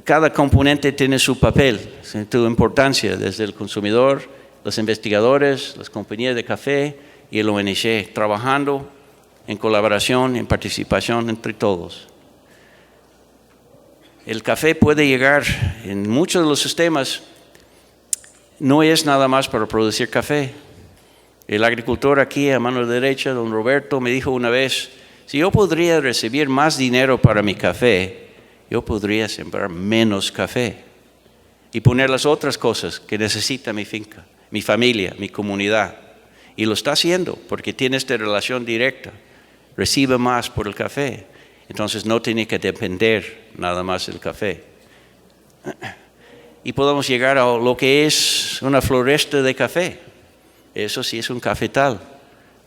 cada componente tiene su papel, su importancia, desde el consumidor, los investigadores, las compañías de café y el ONG, trabajando en colaboración, en participación entre todos. El café puede llegar en muchos de los sistemas, no es nada más para producir café. El agricultor aquí a mano derecha, don Roberto, me dijo una vez, si yo podría recibir más dinero para mi café, yo podría sembrar menos café y poner las otras cosas que necesita mi finca, mi familia, mi comunidad. Y lo está haciendo porque tiene esta relación directa. Recibe más por el café. Entonces no tiene que depender nada más del café. Y podemos llegar a lo que es una floresta de café. Eso sí es un cafetal,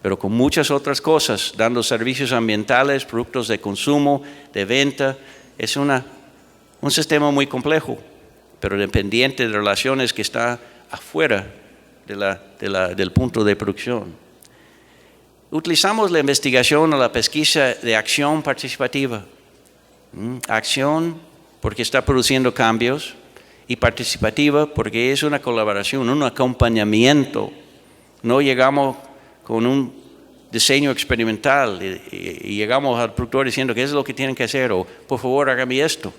pero con muchas otras cosas, dando servicios ambientales, productos de consumo, de venta. Es un sistema muy complejo, pero dependiente de relaciones que está afuera del punto de producción. Utilizamos la investigación o la pesquisa de acción participativa. Acción porque está produciendo cambios, y participativa porque es una colaboración, un acompañamiento. No llegamos con un diseño experimental y llegamos al productor diciendo qué es lo que tienen que hacer o por favor hágame esto.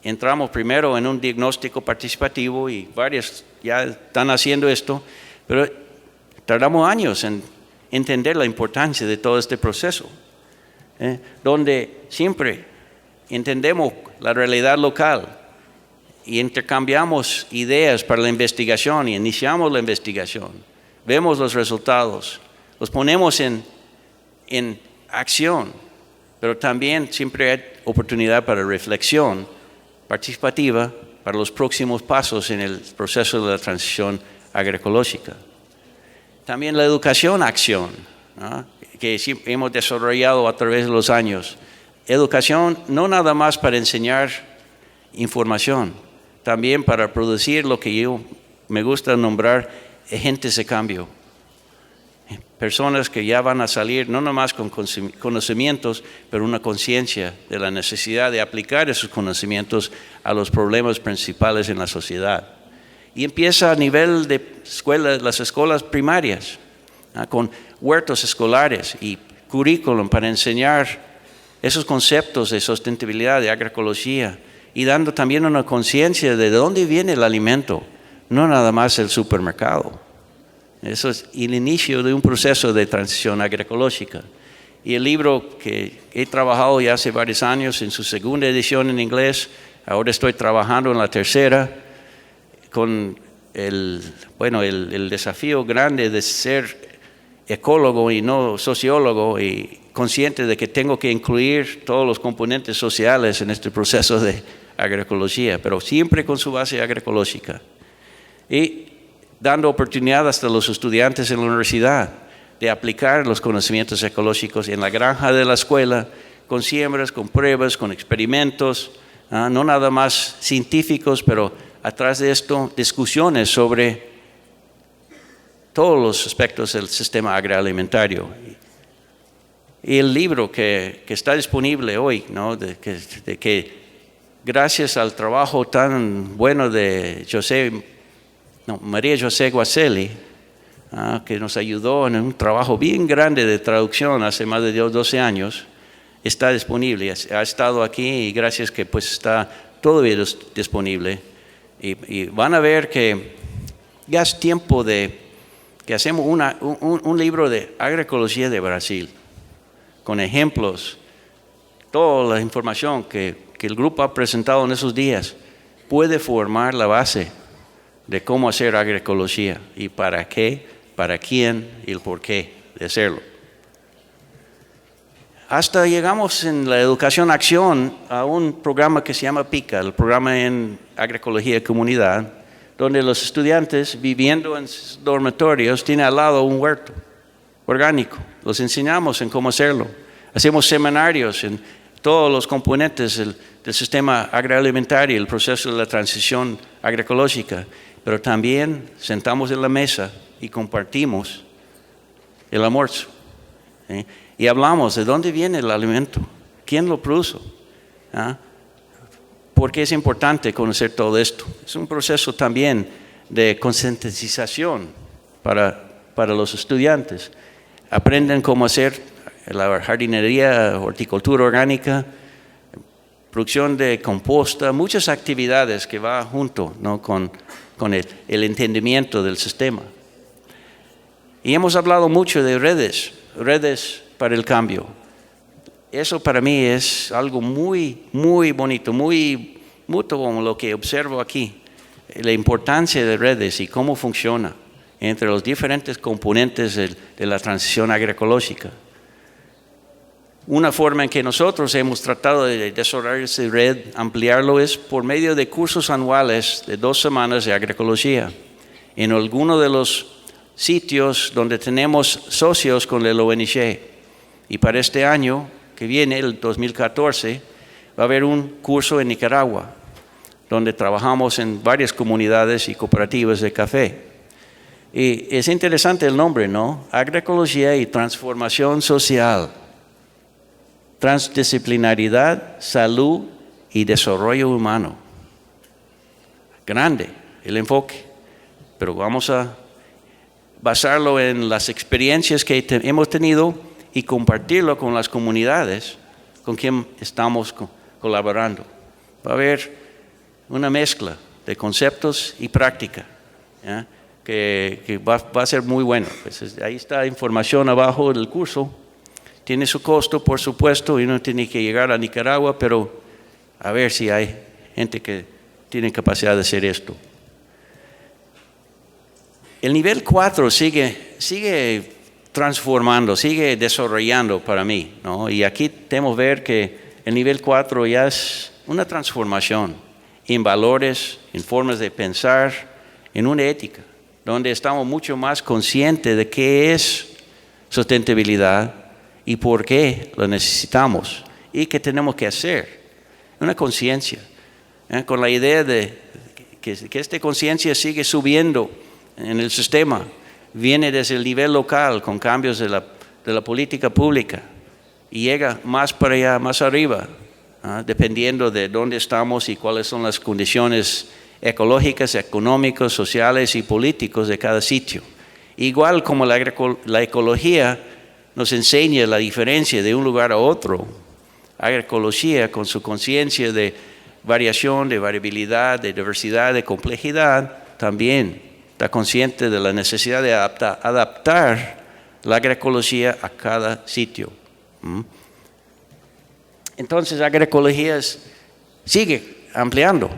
Entramos primero en un diagnóstico participativo y varios ya están haciendo esto, pero tardamos años en entender la importancia de todo este proceso, donde siempre entendemos la realidad local y intercambiamos ideas para la investigación y iniciamos la investigación. Vemos los resultados, los ponemos en acción, pero también siempre hay oportunidad para reflexión participativa para los próximos pasos en el proceso de la transición agroecológica. También la educación-acción, ¿no? Que sí hemos desarrollado a través de los años. Educación no nada más para enseñar información, también para producir lo que yo me gusta nombrar agentes de cambio. Personas que ya van a salir no nomás con conocimientos, pero una conciencia de la necesidad de aplicar esos conocimientos a los problemas principales en la sociedad. Y empieza a nivel de las escuelas primarias, con huertos escolares y currículum para enseñar esos conceptos de sustentabilidad, de agroecología, y dando también una conciencia de dónde viene el alimento, no nada más el supermercado. Eso es el inicio de un proceso de transición agroecológica. Y el libro que he trabajado ya hace varios años en su segunda edición en inglés, ahora estoy trabajando en la tercera, con el desafío grande de ser ecólogo y no sociólogo y consciente de que tengo que incluir todos los componentes sociales en este proceso de agroecología, pero siempre con su base agroecológica. Y dando oportunidad hasta a los estudiantes en la universidad de aplicar los conocimientos ecológicos en la granja de la escuela, con siembras, con pruebas, con experimentos, no nada más científicos, pero atrás de esto discusiones sobre todos los aspectos del sistema agroalimentario. Y el libro que está disponible hoy, ¿no? de que gracias al trabajo tan bueno de María José Guaselli, que nos ayudó en un trabajo bien grande de traducción hace más de 12 años, está disponible. Ha estado aquí y gracias que pues está todavía disponible. Y van a ver que ya es tiempo de que hacemos un libro de agroecología de Brasil, con ejemplos, toda la información que el grupo ha presentado en esos días puede formar la base de cómo hacer agroecología y para qué, para quién y el por qué de hacerlo. Hasta llegamos en la educación-acción a un programa que se llama PICA, el programa en agroecología y comunidad, donde los estudiantes viviendo en dormitorios tienen al lado un huerto orgánico. Los enseñamos en cómo hacerlo. Hacemos seminarios en todos los componentes del sistema agroalimentario, el proceso de la transición agroecológica. Pero también sentamos en la mesa y compartimos el almuerzo. Y hablamos de dónde viene el alimento, quién lo produjo, por qué es importante conocer todo esto. Es un proceso también de concientización para los estudiantes. Aprenden cómo hacer la jardinería, horticultura orgánica, producción de composta, muchas actividades que va junto, ¿no? con el entendimiento del sistema. Y hemos hablado mucho de redes para el cambio. Eso para mí es algo muy, muy bonito, muy mutuo como lo que observo aquí. La importancia de redes y cómo funciona entre los diferentes componentes de la transición agroecológica. Una forma en que nosotros hemos tratado de desarrollar esa red, ampliarlo, es por medio de cursos anuales de 2 semanas de agroecología. En alguno de los sitios donde tenemos socios con el ONG. Y para este año que viene, el 2014, va a haber un curso en Nicaragua, donde trabajamos en varias comunidades y cooperativas de café. Y es interesante el nombre, ¿no? Agroecología y transformación social. Transdisciplinaridad, salud y desarrollo humano. grande el enfoque, pero vamos a basarlo en las experiencias que hemos tenido y compartirlo con las comunidades con quien estamos colaborando. Va a haber una mezcla de conceptos y práctica, ¿ya? que va a ser muy bueno. Pues ahí está información abajo del curso. Tiene su costo, por supuesto, y uno tiene que llegar a Nicaragua, pero a ver si hay gente que tiene capacidad de hacer esto. El nivel 4 sigue transformando, sigue desarrollando para mí, ¿no? Y aquí tenemos que ver que el nivel 4 ya es una transformación en valores, en formas de pensar, en una ética, donde estamos mucho más conscientes de qué es sustentabilidad y por qué lo necesitamos y qué tenemos que hacer. Una conciencia, con la idea de que esta conciencia sigue subiendo en el sistema, viene desde el nivel local con cambios de la política pública y llega más para allá, más arriba, dependiendo de dónde estamos y cuáles son las condiciones ecológicas, económicas, sociales y políticos de cada sitio. Igual como la ecología nos enseña la diferencia de un lugar a otro, agroecología con su conciencia de variación, de variabilidad, de diversidad, de complejidad, también está consciente de la necesidad de adaptar la agroecología a cada sitio. Entonces, la agroecología sigue ampliando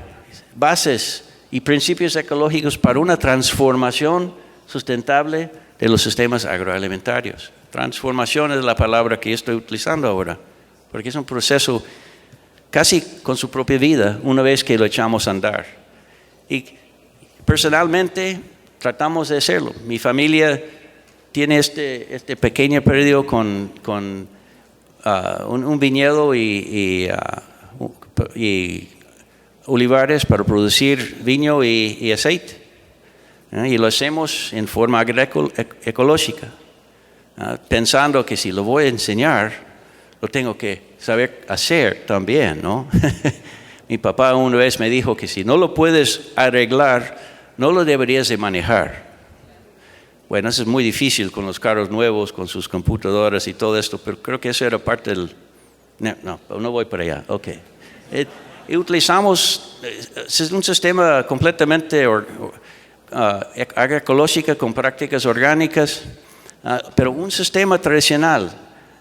bases y principios ecológicos para una transformación sustentable de los sistemas agroalimentarios. Transformación es la palabra que estoy utilizando ahora, porque es un proceso casi con su propia vida una vez que lo echamos a andar. Y personalmente tratamos de hacerlo. Mi familia tiene este pequeño predio con un viñedo y olivares para producir vino y aceite. Y lo hacemos en forma ecológica, pensando que si lo voy a enseñar, lo tengo que saber hacer también, ¿no? Mi papá una vez me dijo que si no lo puedes arreglar, no lo deberías de manejar. Bueno, eso es muy difícil con los carros nuevos, con sus computadoras y todo esto, pero creo que eso era parte del... No voy para allá, ok. Y utilizamos un sistema completamente agroecológico con prácticas orgánicas, pero un sistema tradicional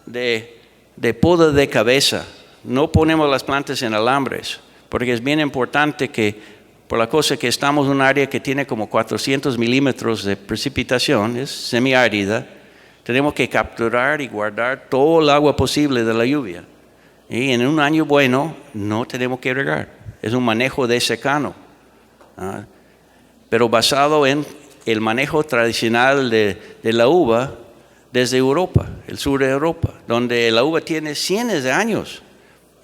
de poda de cabeza. No ponemos las plantas en alambres, porque es bien importante que, por la cosa que estamos en un área que tiene como 400 milímetros de precipitación, es semiárida, tenemos que capturar y guardar todo el agua posible de la lluvia. Y en un año bueno no tenemos que regar, es un manejo de secano, pero basado en el manejo tradicional de la uva desde Europa, el sur de Europa, donde la uva tiene cientos de años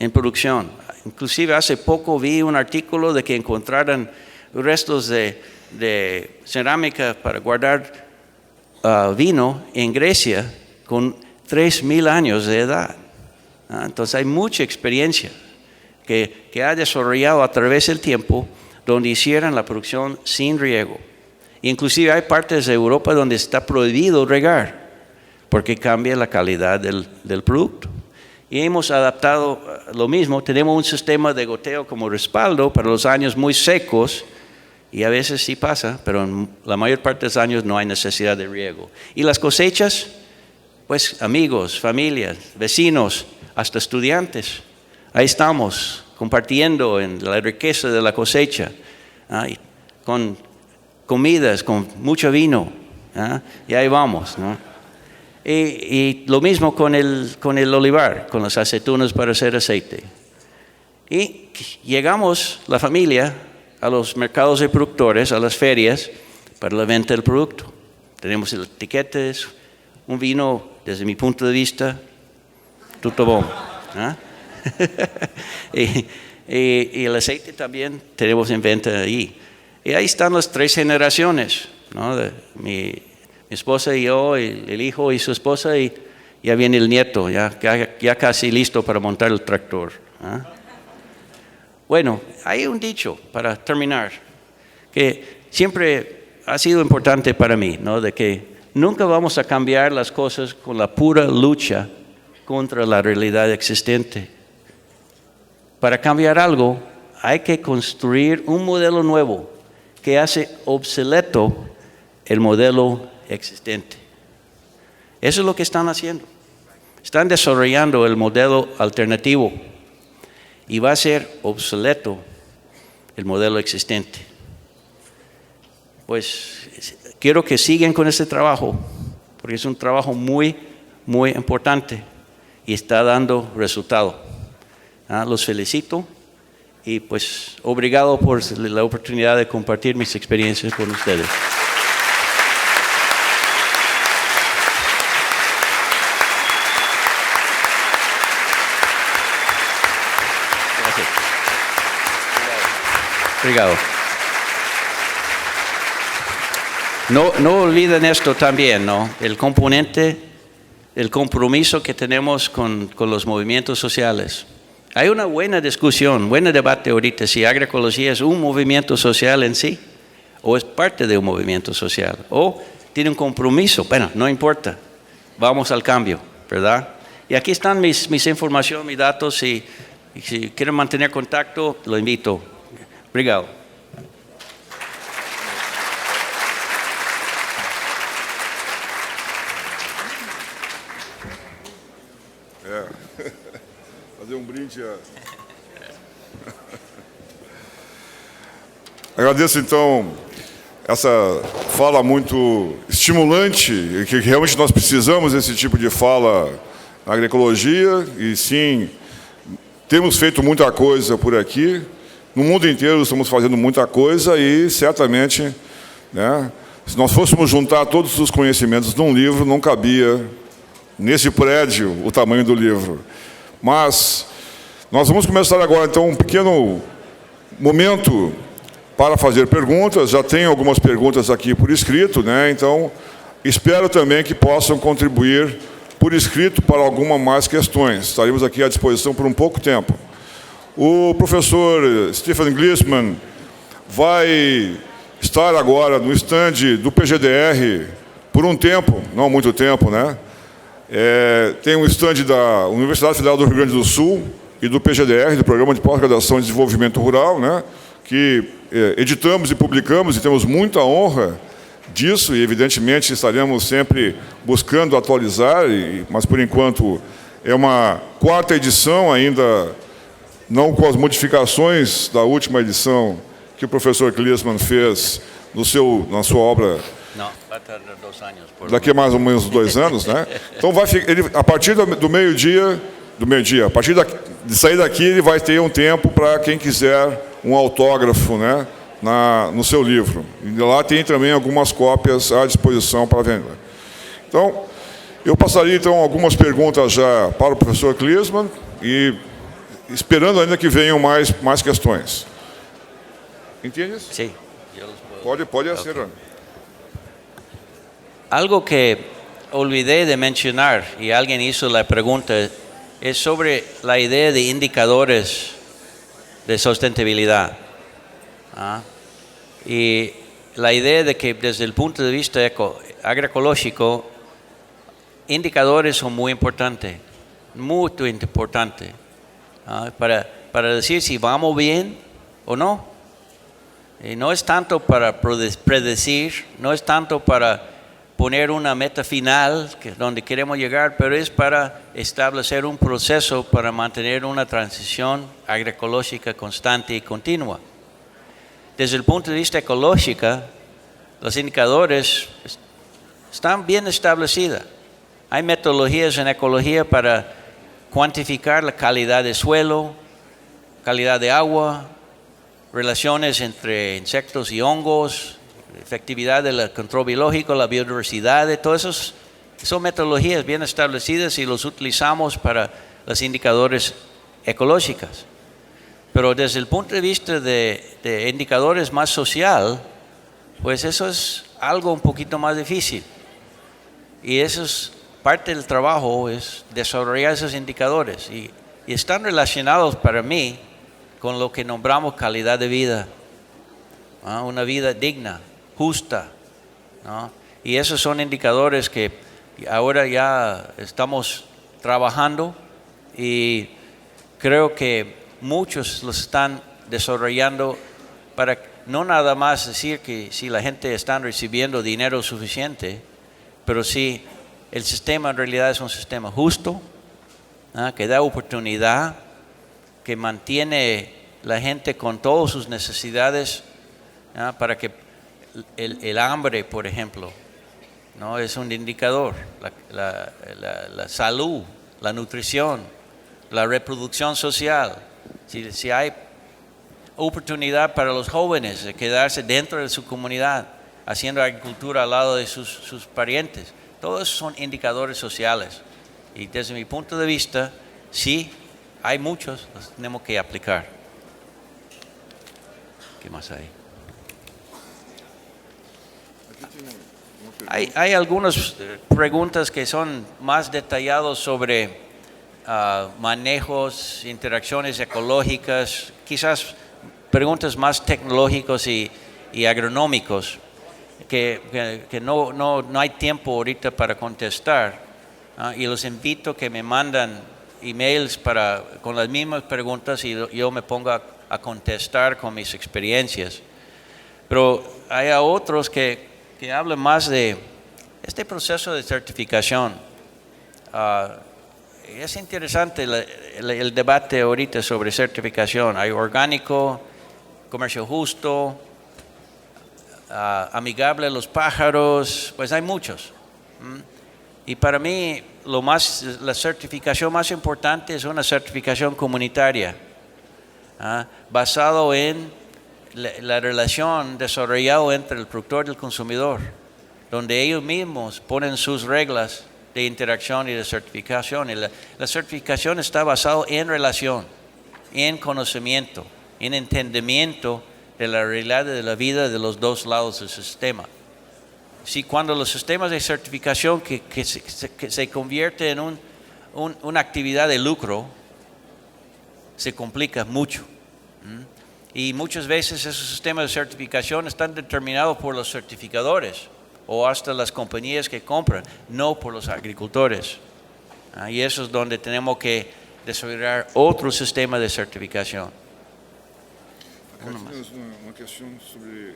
en producción. Inclusive hace poco vi un artículo de que encontraran restos de cerámica para guardar vino en Grecia con 3,000 años de edad. Entonces hay mucha experiencia que ha desarrollado a través del tiempo donde hicieran la producción sin riego. Inclusive hay partes de Europa donde está prohibido regar porque cambia la calidad del producto. Y hemos adaptado lo mismo, tenemos un sistema de goteo como respaldo para los años muy secos, y a veces sí pasa, pero en la mayor parte de los años no hay necesidad de riego. Y las cosechas, pues amigos, familias, vecinos, hasta estudiantes, ahí estamos compartiendo en la riqueza de la cosecha, con comidas, con mucho vino, y ahí vamos, ¿no? Y lo mismo con el olivar, con las aceitunas para hacer aceite. Y llegamos, la familia, a los mercados de productores, a las ferias, para la venta del producto. Tenemos el etiquetes, un vino, desde mi punto de vista, tutto bon. Y el aceite también tenemos en venta ahí. Y ahí están las 3 generaciones, ¿no? Mi esposa y yo, el hijo y su esposa, y ya viene el nieto, ya casi listo para montar el tractor. Bueno, hay un dicho para terminar. que siempre ha sido importante para mí, ¿no? De que nunca vamos a cambiar las cosas con la pura lucha contra la realidad existente. Para cambiar algo, hay que construir un modelo nuevo que hace obsoleto el modelo existente. Eso es lo que están haciendo. Están desarrollando el modelo alternativo y va a ser obsoleto el modelo existente. Pues quiero que sigan con este trabajo, porque es un trabajo muy, muy importante y está dando resultado. Los felicito y pues obrigado por la oportunidad de compartir mis experiencias con ustedes. Gracias. Obrigado. No olviden esto también, ¿no? El componente, el compromiso que tenemos con los movimientos sociales. Hay una buena discusión, buen debate ahorita si agroecología es un movimiento social en sí, o es parte de un movimiento social, o tiene un compromiso. Bueno, no importa, vamos al cambio, ¿verdad? Y aquí están mis informaciones, mis datos, y si quieren mantener contacto, lo invito. Obrigado. Fazer brinde Agradeço então essa fala muito estimulante, que realmente nós precisamos desse tipo de fala na agroecologia, e sim, temos feito muita coisa por aqui, no mundo inteiro estamos fazendo muita coisa e certamente, né, se nós fôssemos juntar todos os conhecimentos num livro, não cabia nesse prédio o tamanho do livro. Mas nós vamos começar agora então um pequeno momento para fazer perguntas. Já tem algumas perguntas aqui por escrito, né? Então espero também que possam contribuir por escrito para algumas mais questões. Estaremos aqui à disposição por um pouco tempo. O professor Stephen Glissman vai estar agora no stand do PGDR por um tempo, não muito tempo, né? Tem um stand da Universidade Federal do Rio Grande do Sul e do PGDR, do Programa de Pós-Graduação em Desenvolvimento Rural, né, que editamos e publicamos, e temos muita honra disso, e evidentemente estaremos sempre buscando atualizar, mas por enquanto é uma 4ª edição ainda, não com as modificações da última edição que o professor Glissman fez na sua obra. Não, vai tardar 2 anos. Daqui a mais ou menos 2 anos, né? Então, a partir do meio-dia, a partir de sair daqui, ele vai ter um tempo para quem quiser um autógrafo, né, no seu livro. E lá tem também algumas cópias à disposição para venda. Então, eu passaria então algumas perguntas já para o professor Glissman e esperando ainda que venham mais questões. Entende isso? Sim. Pode hacer. Okay. Algo que olvidé de mencionar, y alguien hizo la pregunta, es sobre la idea de indicadores de sustentabilidad. Y la idea de que desde el punto de vista agroecológico, indicadores son muy importantes, para decir si vamos bien o no. Y no es tanto para predecir, no es tanto para poner una meta final donde queremos llegar, pero es para establecer un proceso para mantener una transición agroecológica constante y continua. Desde el punto de vista ecológico, los indicadores están bien establecidos. Hay metodologías en ecología para cuantificar la calidad de suelo, calidad de agua, relaciones entre insectos y hongos, efectividad del control biológico, la biodiversidad, todas esas son metodologías bien establecidas y los utilizamos para los indicadores ecológicos. Pero desde el punto de vista de indicadores más social, pues eso es algo un poquito más difícil. Y eso es parte del trabajo, es desarrollar esos indicadores. Y están relacionados para mí con lo que nombramos calidad de vida. una vida digna, justa, ¿no? Y esos son indicadores que ahora ya estamos trabajando y creo que muchos los están desarrollando para no nada más decir que si la gente está recibiendo dinero suficiente, pero si el sistema en realidad es un sistema justo, que da oportunidad, que mantiene la gente con todas sus necesidades, para que el hambre, por ejemplo, no es un indicador, la salud, la nutrición, la reproducción social. Si hay oportunidad para los jóvenes de quedarse dentro de su comunidad, haciendo agricultura al lado de sus parientes, todos esos son indicadores sociales. Y desde mi punto de vista, sí, hay muchos, los tenemos que aplicar. ¿Qué más hay? Hay algunas preguntas que son más detalladas sobre manejos, interacciones ecológicas, quizás preguntas más tecnológicos y agronómicos que no hay tiempo ahorita para contestar. Y los invito a que me mandan emails con las mismas preguntas y yo me pongo a contestar con mis experiencias. Pero hay otros que hablan más de este proceso de certificación. Es interesante el debate ahorita sobre certificación. Hay orgánico, comercio justo, amigable a los pájaros, pues hay muchos. Y para mí la certificación más importante es una certificación comunitaria, basado en la relación desarrollada entre el productor y el consumidor, donde ellos mismos ponen sus reglas de interacción y de certificación. Y la certificación está basada en relación, en conocimiento, en entendimiento de la realidad de la vida de los dos lados del sistema. Si cuando los sistemas de certificación que se convierte en una actividad de lucro, se complica mucho. Y muchas veces esos sistemas de certificación están determinados por los certificadores o hasta las compañías que compran, no por los agricultores. Y eso es donde tenemos que desarrollar otro sistema de certificación. Uma questão sobre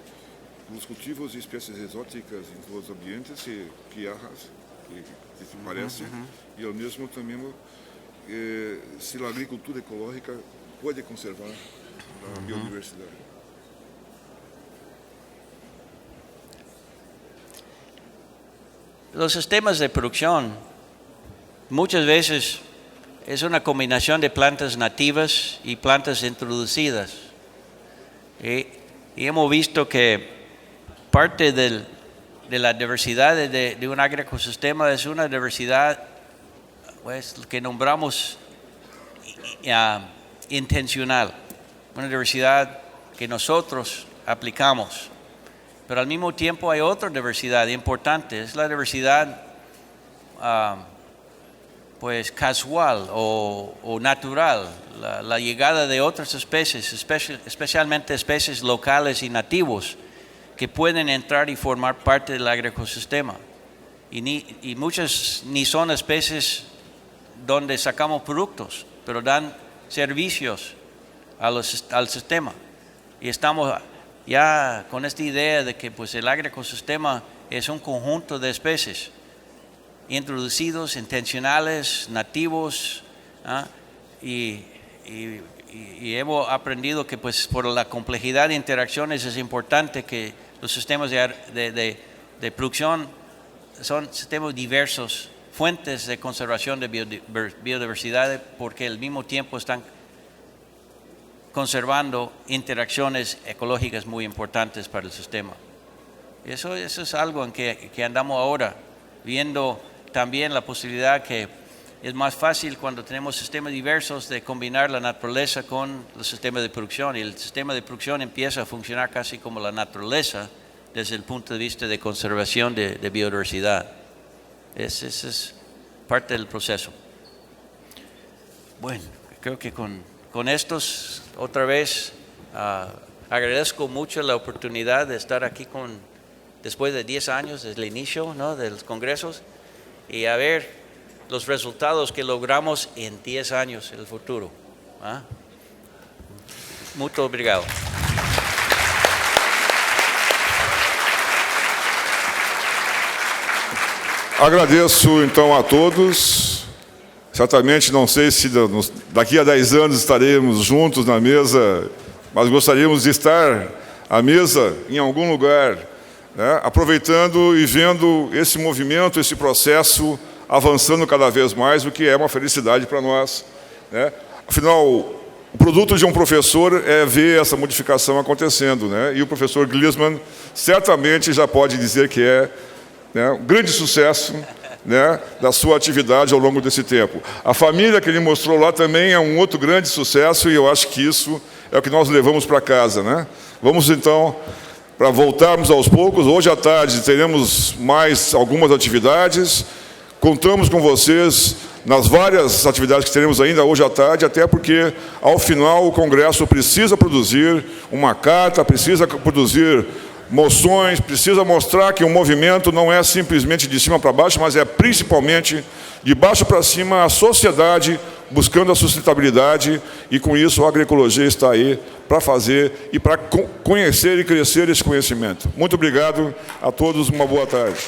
os cultivos de espécies exóticas em todos os ambientes que se parecem, e ao mesmo tempo se a agricultura ecológica pode conservar a biodiversidade. Los sistemas de producción muchas veces es una combinación de plantas nativas y plantas introducidas. Y hemos visto que parte de la diversidad de un agroecosistema es una diversidad, pues, que nombramos intencional, una diversidad que nosotros aplicamos. Pero al mismo tiempo hay otra diversidad importante, es la diversidad pues casual o natural, la llegada de otras especies, especialmente especies locales y nativos, que pueden entrar y formar parte del agroecosistema. Y muchas ni son especies donde sacamos productos, pero dan servicios al sistema. Y estamos ya con esta idea de que pues, el agroecosistema es un conjunto de especies introducidos, intencionales, nativos, y hemos aprendido que pues, por la complejidad de interacciones es importante que los sistemas de producción son sistemas diversos, fuentes de conservación de biodiversidad, porque al mismo tiempo están conservando interacciones ecológicas muy importantes para el sistema. Eso es algo en que andamos ahora, viendo también la posibilidad que es más fácil cuando tenemos sistemas diversos de combinar la naturaleza con los sistemas de producción, y el sistema de producción empieza a funcionar casi como la naturaleza desde el punto de vista de conservación de biodiversidad. Ese es parte del proceso. Bueno, creo que con estos, otra vez, agradezco mucho la oportunidad de estar aquí después de 10 años, desde el inicio, ¿no?, de los congresos, y a ver los resultados que logramos en 10 años en el futuro. ¿Ah? Muito obrigado. Agradeço então a todos. Certamente não sei se daqui a 10 anos estaremos juntos na mesa, mas gostaríamos de estar à mesa em algum lugar, né, aproveitando e vendo esse movimento, esse processo avançando cada vez mais, o que é uma felicidade para nós, né? Afinal, o produto de um professor é ver essa modificação acontecendo, né? E o professor Gliessman certamente já pode dizer que é, né, um grande sucesso, né, da sua atividade ao longo desse tempo. A família que ele mostrou lá também é um outro grande sucesso, e eu acho que isso é o que nós levamos para casa, né? Vamos então, para voltarmos aos poucos, hoje à tarde teremos mais algumas atividades. Contamos com vocês nas várias atividades que teremos ainda hoje à tarde, até porque, ao final, o Congresso precisa produzir uma carta, precisa produzir moções, precisa mostrar que o movimento não é simplesmente de cima para baixo, mas é principalmente de baixo para cima, a sociedade buscando a sustentabilidade, e com isso a agroecologia está aí para fazer e para conhecer e crescer esse conhecimento. Muito obrigado a todos, uma boa tarde.